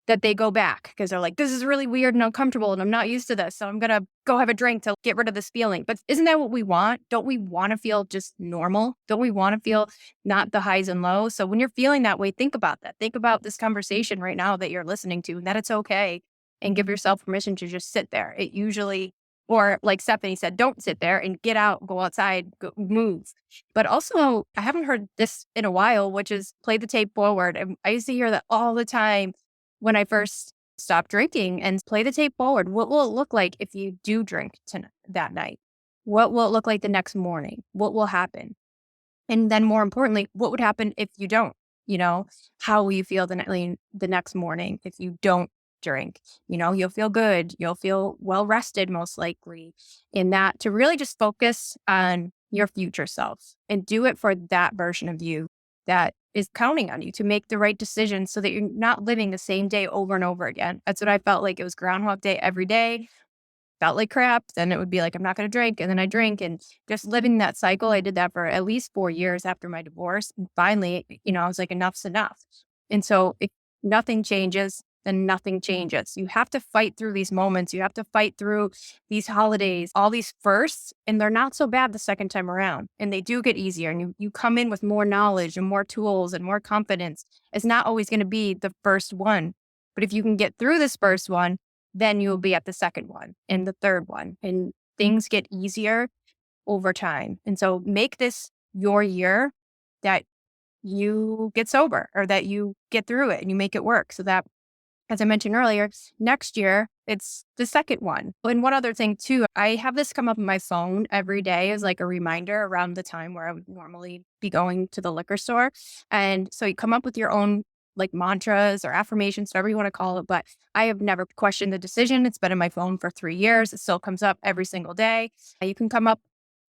that they go back because they're like, this is really weird and uncomfortable and I'm not used to this. So I'm going to go have a drink to get rid of this feeling. But isn't that what we want? Don't we want to feel just normal? Don't we want to feel not the highs and lows? So when you're feeling that way, think about that. Think about this conversation right now that you're listening to and that it's okay and give yourself permission to just sit there. It usually, or like Stephanie said, don't sit there and get out, go outside, go, move. But also, I haven't heard this in a while, which is play the tape forward. And I used to hear that all the time when I first stopped drinking and play the tape forward. What will it look like if you do drink that night? What will it look like the next morning? What will happen? And then more importantly, what would happen if you don't? You know, how will you feel the next morning if you don't drink? You know, you'll feel good. You'll feel well rested, most likely. In that, to really just focus on your future self and do it for that version of you that is counting on you to make the right decisions so that you're not living the same day over and over again. That's what I felt like. It was Groundhog Day every day. felt like crap, then it would be like, I'm not going to drink. And then I drink, and just living that cycle. I did that for at least 4 years after my divorce. And finally, I was like, enough's enough. And so if nothing changes, then nothing changes. You have to fight through these moments. You have to fight through these holidays, all these firsts, and they're not so bad the second time around. And they do get easier. And you come in with more knowledge and more tools and more confidence. It's not always going to be the first one. But if you can get through this first one, then you'll be at the second one and the third one. And things get easier over time. And so make this your year that you get sober, or that you get through it and you make it work, so that, as I mentioned earlier, next year it's the second one. And one other thing too, I have this come up on my phone every day as like a reminder around the time where I would normally be going to the liquor store. And so you come up with your own like mantras or affirmations, whatever you want to call it. But I have never questioned the decision. It's been in my phone for 3 years. It still comes up every single day. You can come up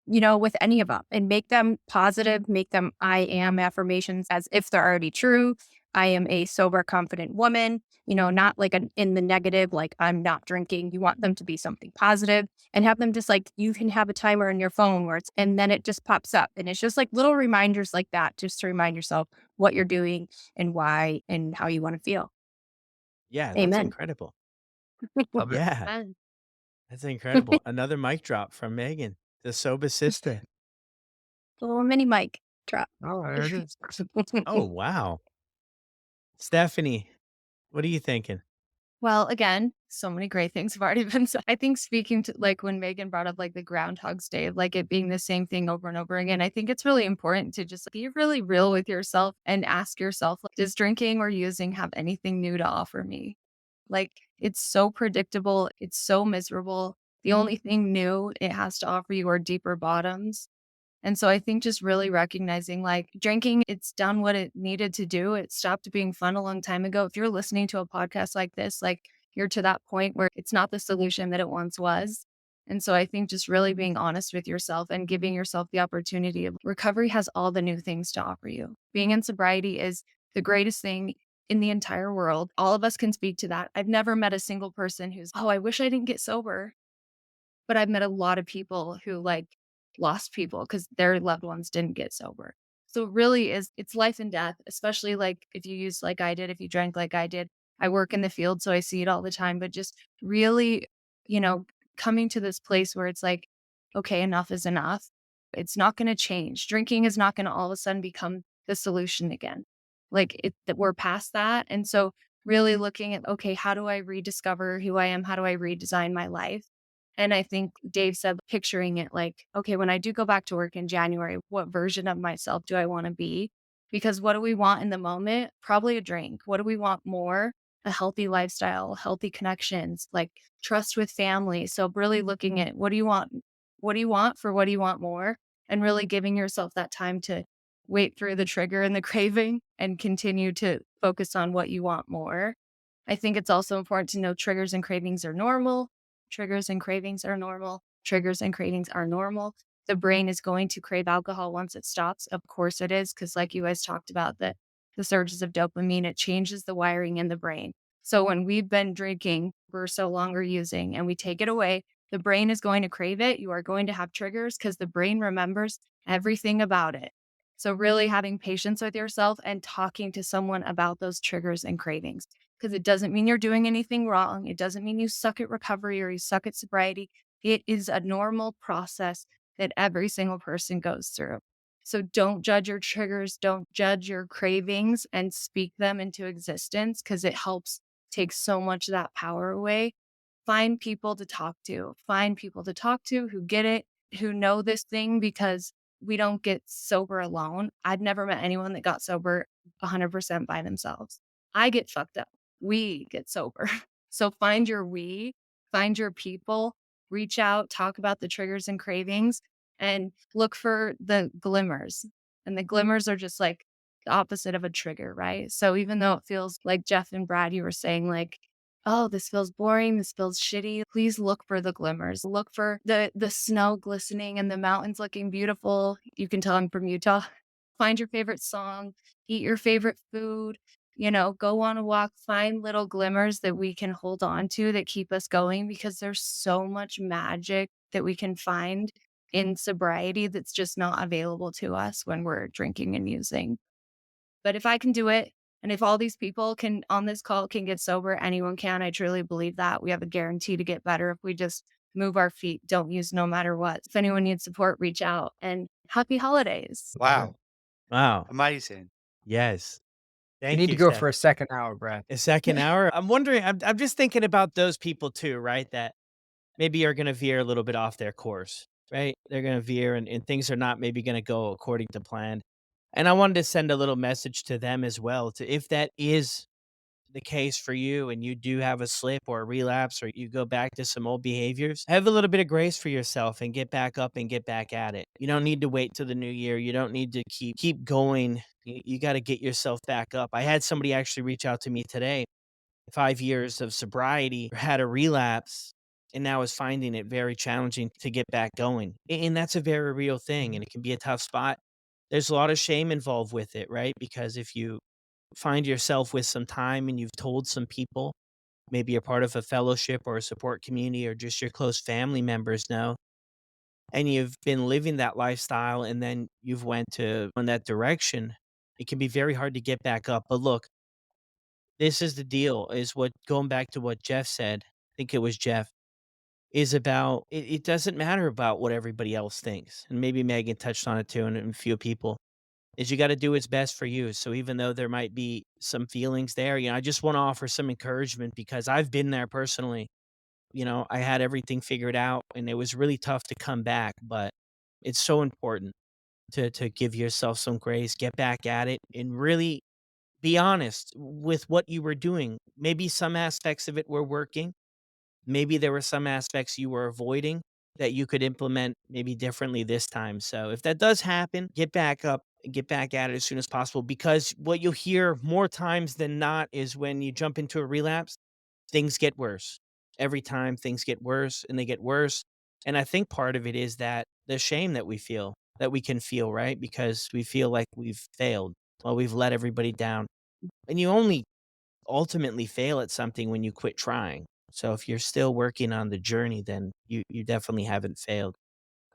with any of them and make them positive, make them I am affirmations as if they're already true. I am a sober, confident woman, not like in the negative, like I'm not drinking. You want them to be something positive, and have them just like, you can have a timer in your phone and then it just pops up. And it's just like little reminders like that, just to remind yourself what you're doing and why and how you want to feel. Yeah, that's Amen. incredible. Love it. Yeah, Amen. that's incredible. Another mic drop from Megan, the sober sister. A little mini mic drop. Oh, there it is. Oh, wow. Stephanie, what are you thinking? Well, again, so many great things have already been said. I think speaking to like when Megan brought up like the Groundhog's Day of like it being the same thing over and over again, I think it's really important to just be really real with yourself and ask yourself, like, does drinking or using have anything new to offer me? Like, it's so predictable. It's so miserable. The only thing new it has to offer you are deeper bottoms. And so I think just really recognizing like drinking, it's done what it needed to do. It stopped being fun a long time ago. If you're listening to a podcast like this, like you're to that point where it's not the solution that it once was. And so I think just really being honest with yourself and giving yourself the opportunity of recovery has all the new things to offer you. Being in sobriety is the greatest thing in the entire world. All of us can speak to that. I've never met a single person who's, oh, I wish I didn't get sober. But I've met a lot of people who like lost people because their loved ones didn't get sober. So it really it's life and death, especially like if you use like I did, if you drank like I did. I work in the field, so I see it all the time, but just really, coming to this place where it's like, okay, enough is enough. It's not going to change. Drinking is not going to all of a sudden become the solution again. Like that we're past that. And so really looking at, okay, how do I rediscover who I am? How do I redesign my life? And I think Dave said, picturing it like, okay, when I do go back to work in January, what version of myself do I want to be? Because what do we want in the moment? Probably a drink. What do we want more? A healthy lifestyle, healthy connections, like trust with family. So really looking at what do you want? What do you want for what do you want more? And really giving yourself that time to wait through the trigger and the craving and continue to focus on what you want more. I think it's also important to know triggers and cravings are normal. Triggers and cravings are normal. Triggers and cravings are normal. The brain is going to crave alcohol once it stops. Of course it is, because like you guys talked about, the surges of dopamine, it changes the wiring in the brain. So when we've been drinking for so long or using and we take it away, the brain is going to crave it. You are going to have triggers because the brain remembers everything about it. So really having patience with yourself and talking to someone about those triggers and cravings. Because it doesn't mean you're doing anything wrong. It doesn't mean you suck at recovery or you suck at sobriety. It is a normal process that every single person goes through. So don't judge your triggers, don't judge your cravings, and speak them into existence, because it helps take so much of that power away. Find people to talk to. Find people to talk to who get it, who know this thing, because we don't get sober alone. I've never met anyone that got sober 100% by themselves. I get fucked up. We get sober. So find your find your people, reach out, talk about the triggers and cravings, and look for the glimmers. And the glimmers are just like the opposite of a trigger, right? So even though it feels like Jeff and Brad, you were saying like, oh, this feels boring, this feels shitty, please look for the glimmers. Look for the snow glistening and the mountains looking beautiful. You can tell I'm from Utah. Find your favorite song, eat your favorite food, Go on a walk, find little glimmers that we can hold on to that keep us going because there's so much magic that we can find in sobriety that's just not available to us when we're drinking and using. But if I can do it, and if all these people can on this call can get sober, anyone can. I truly believe that. We have a guarantee to get better if we just move our feet, don't use no matter what. If anyone needs support, reach out, and happy holidays. Wow. Wow. Amazing. Yes. You Thank need to you, go Steph. for a second hour, Brad. A second hour. I'm wondering, I'm just thinking about those people too, right? That maybe are going to veer a little bit off their course, right? They're going to veer and things are not maybe going to go according to plan. And I wanted to send a little message to them as well, to if that is the case for you and you do have a slip or a relapse or you go back to some old behaviors, have a little bit of grace for yourself and get back up and get back at it. You don't need to wait till the new year. You don't need to keep going. You got to get yourself back up. I had somebody actually reach out to me today, 5 years of sobriety, had a relapse, and now is finding it very challenging to get back going. And that's a very real thing, and it can be a tough spot. There's a lot of shame involved with it, right? Because if you find yourself with some time and you've told some people, maybe you're part of a fellowship or a support community or just your close family members know, and you've been living that lifestyle and then you've went to in that direction, it can be very hard to get back up. But look, this is the deal, is what going back to what Jeff said, I think it was Jeff, is about it doesn't matter about what everybody else thinks. And maybe Megan touched on it too, and a few people, is you gotta do what's best for you. So even though there might be some feelings there, I just wanna offer some encouragement because I've been there personally. I had everything figured out and it was really tough to come back, but it's so important to give yourself some grace, get back at it, and really be honest with what you were doing. Maybe some aspects of it were working. Maybe there were some aspects you were avoiding that you could implement maybe differently this time. So if that does happen, get back up and get back at it as soon as possible because what you'll hear more times than not is when you jump into a relapse, things get worse. Every time things get worse and they get worse. And I think part of it is that the shame that we feel, that we can feel, right? Because we feel like we've failed. Well, we've let everybody down. And you only ultimately fail at something when you quit trying. So if you're still working on the journey, then you definitely haven't failed.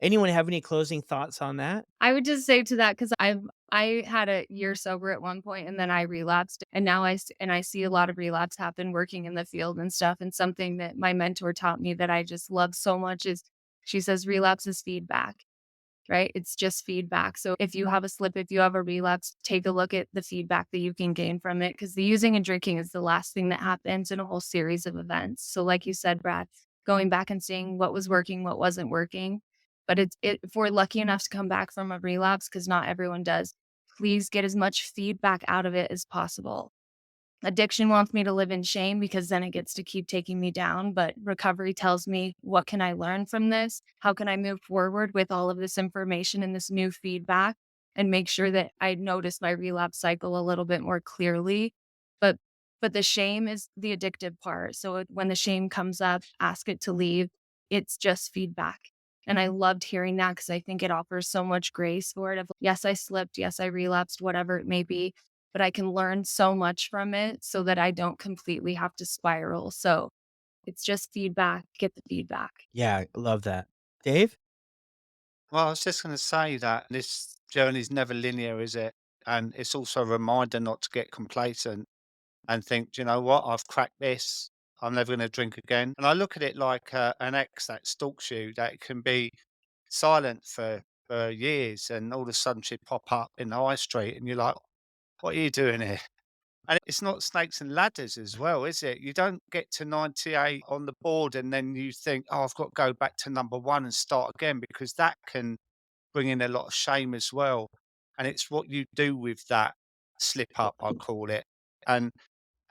Anyone have any closing thoughts on that? I would just say to that because I had a year sober at one point and then I relapsed and now I see a lot of relapse happen working in the field and stuff. And something that my mentor taught me that I just love so much is she says relapse is feedback. Right? It's just feedback. So if you have a slip, if you have a relapse, take a look at the feedback that you can gain from it because the using and drinking is the last thing that happens in a whole series of events. So like you said, Brad, going back and seeing what was working, what wasn't working. But if we're lucky enough to come back from a relapse, because not everyone does, please get as much feedback out of it as possible. Addiction wants me to live in shame because then it gets to keep taking me down. But recovery tells me, what can I learn from this? How can I move forward with all of this information and this new feedback and make sure that I notice my relapse cycle a little bit more clearly? But but the shame is the addictive part. So when the shame comes up, ask it to leave. It's just feedback. And I loved hearing that because I think it offers so much grace for it. Of yes, I slipped. Yes, I relapsed, whatever it may be, but I can learn so much from it so that I don't completely have to spiral. So it's just feedback, get the feedback. Yeah, I love that. Dave? Well, I was just going to say that this journey is never linear, is it? And it's also a reminder not to get complacent and think, "Do you know what? I've cracked this. I'm never going to drink again." And I look at it like an ex that stalks you, that can be silent for years, and all of a sudden she pop up in the high street, and you're like, "What are you doing here?" And it's not snakes and ladders as well, is it? You don't get to 98 on the board and then you think, "Oh, I've got to go back to number one and start again," because that can bring in a lot of shame as well. And it's what you do with that slip up, I call it. And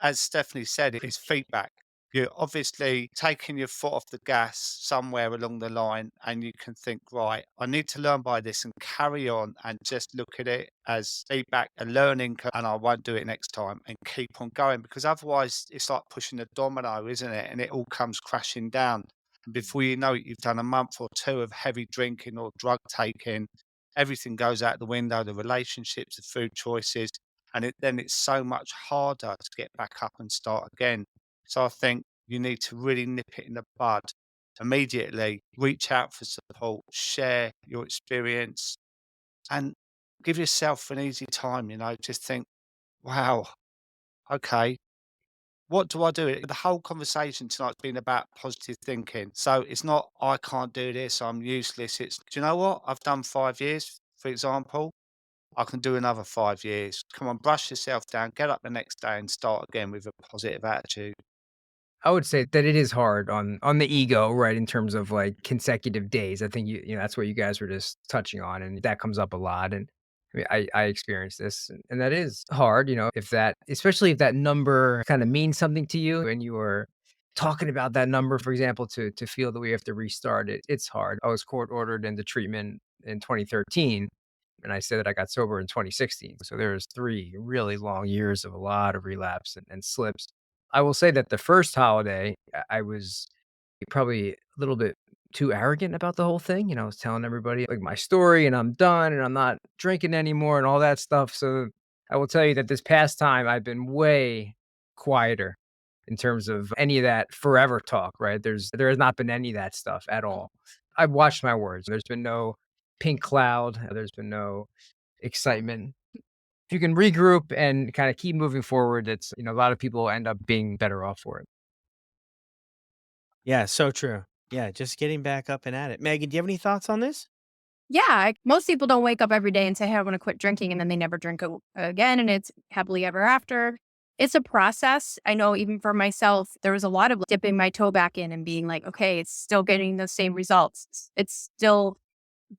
as Stephanie said, it's feedback. You're obviously taking your foot off the gas somewhere along the line, and you can think, right, I need to learn by this and carry on and just look at it as feedback and learning, and I won't do it next time and keep on going because otherwise it's like pushing a domino, isn't it? And it all comes crashing down. And before you know it, you've done a month or two of heavy drinking or drug taking. Everything goes out the window, the relationships, the food choices, And then it's so much harder to get back up and start again. So I think you need to really nip it in the bud immediately, reach out for support, share your experience, and give yourself an easy time. Just think, wow, okay, what do I do? The whole conversation tonight's been about positive thinking. So it's not, I can't do this, I'm useless. It's, do you know what? I've done 5 years, for example. I can do another 5 years. Come on, brush yourself down, get up the next day and start again with a positive attitude. I would say that it is hard on the ego, right, in terms of, like, consecutive days. I think that's what you guys were just touching on, and that comes up a lot, and I mean, I experienced this, and that is hard, if that especially if that number kinda means something to you and you are talking about that number, for example, to feel that we have to restart it, it's hard. I was court ordered into treatment in 2013, and I said that I got sober in 2016. So there's 3 really long years of a lot of relapse and slips. I will say that the first holiday, I was probably a little bit too arrogant about the whole thing. I was telling everybody, like, my story, and I'm done, and I'm not drinking anymore, and all that stuff. So I will tell you that this past time, I've been way quieter in terms of any of that forever talk, right? There has not been any of that stuff at all. I've watched my words. There's been no pink cloud. There's been no excitement. If you can regroup and kind of keep moving forward, it's, a lot of people end up being better off for it. Yeah, so true. Yeah, just getting back up and at it. Megan, do you have any thoughts on this? Yeah, most people don't wake up every day and say, "Hey, I want to quit drinking," and then they never drink again, and it's happily ever after. It's a process. I know even for myself, there was a lot of dipping my toe back in and being like, "Okay, it's still getting the same results. It's still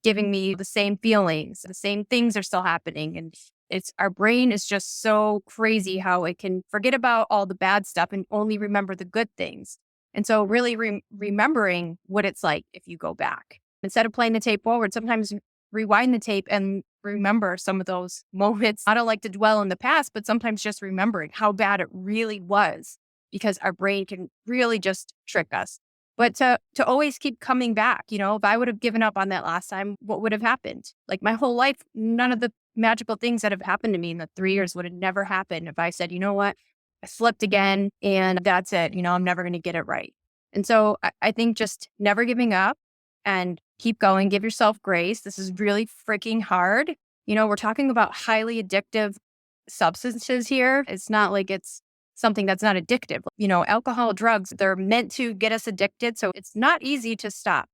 giving me the same feelings. The same things are still happening." And it's our brain is just so crazy how it can forget about all the bad stuff and only remember the good things. And so really remembering what it's like if you go back. Instead of playing the tape forward, sometimes rewind the tape and remember some of those moments. I don't like to dwell in the past, but sometimes just remembering how bad it really was, because our brain can really just trick us. But to always keep coming back, if I would have given up on that last time, what would have happened? Like my whole life, none of the magical things that have happened to me in the 3 years would have never happened if I said, you know what, I slipped again and that's it. I'm never going to get it right. And so I think just never giving up and keep going, give yourself grace. This is really freaking hard. We're talking about highly addictive substances here. It's not like it's something that's not addictive. Alcohol, drugs, they're meant to get us addicted. So it's not easy to stop.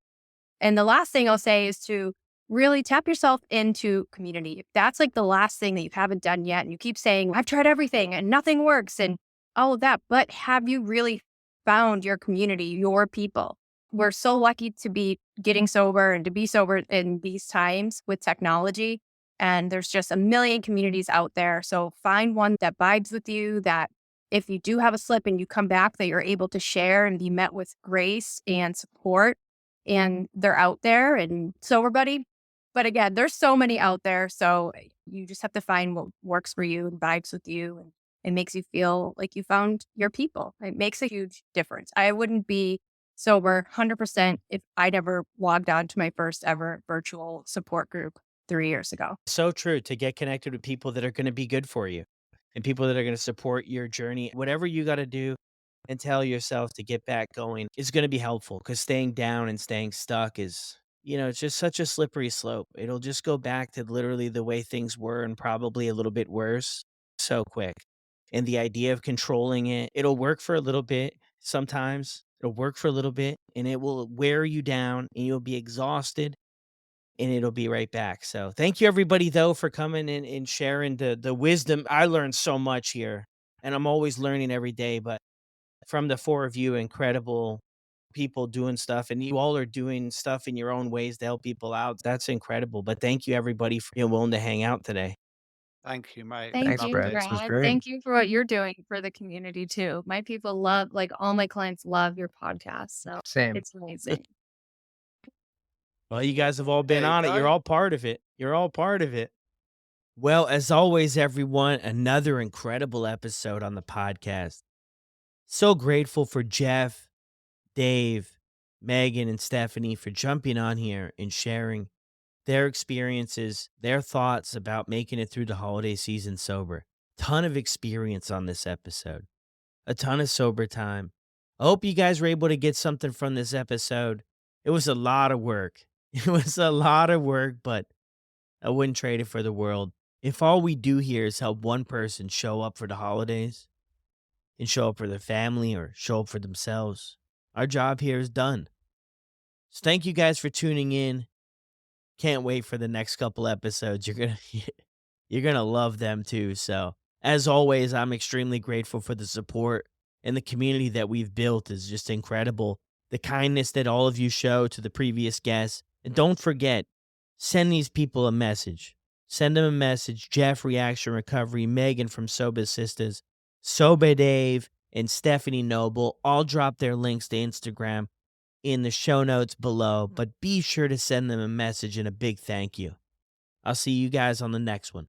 And the last thing I'll say is to really tap yourself into community. If that's like the last thing that you haven't done yet, and you keep saying, I've tried everything and nothing works and all of that, but have you really found your community, your people? We're so lucky to be getting sober and to be sober in these times with technology. And there's just a million communities out there. So find one that vibes with you, that if you do have a slip and you come back, that you're able to share and be met with grace and support. And they're out there. And Sober Buddy. But again, there's so many out there. So you just have to find what works for you and vibes with you. And it makes you feel like you found your people. It makes a huge difference. I wouldn't be sober 100% if I never logged on to my first ever virtual support group 3 years ago. So true, to get connected with people that are going to be good for you and people that are going to support your journey. Whatever you got to do and tell yourself to get back going is going to be helpful, because staying down and staying stuck is, it's just such a slippery slope. It'll just go back to literally the way things were and probably a little bit worse so quick. And the idea of controlling it, it'll work for a little bit. Sometimes it'll work for a little bit and it will wear you down and you'll be exhausted and it'll be right back. So thank you everybody though for coming in and sharing the wisdom. I learned so much here and I'm always learning every day, but from the 4 of you, incredible people doing stuff, and you all are doing stuff in your own ways to help people out. That's incredible. But thank you everybody for being willing to hang out today. Thank you, mate. Thank Thanks, Loved you, Brad. it. This was Brad. great. Thank you for what you're doing for the community too. My people love, like all my clients love your podcast. So Same. it's amazing. Well, you guys have all been There you on it. go. You're all part of it. You're all part of it. Well, as always, everyone, another incredible episode on the podcast. So grateful for Jeff, Dave, Megan, and Stephanie for jumping on here and sharing their experiences, their thoughts about making it through the holiday season sober. ton of experience on this episode, a ton of sober time. I hope you guys were able to get something from this episode. It was a lot of work. It was a lot of work, but I wouldn't trade it for the world. If all we do here is help one person show up for the holidays and show up for their family or show up for themselves, our job here is done. So thank you guys for tuning in. Can't wait for the next couple episodes. You're gonna love them too. So as always, I'm extremely grateful for the support, and the community that we've built is just incredible. The kindness that all of you show to the previous guests. And don't forget, send these people a message. Send them a message. Jeff, Reaction Recovery, Megan from Soba Sisters, Soba Dave, and Stephanie Noble all drop their links to Instagram in the show notes below, but be sure to send them a message and a big thank you. I'll see you guys on the next one.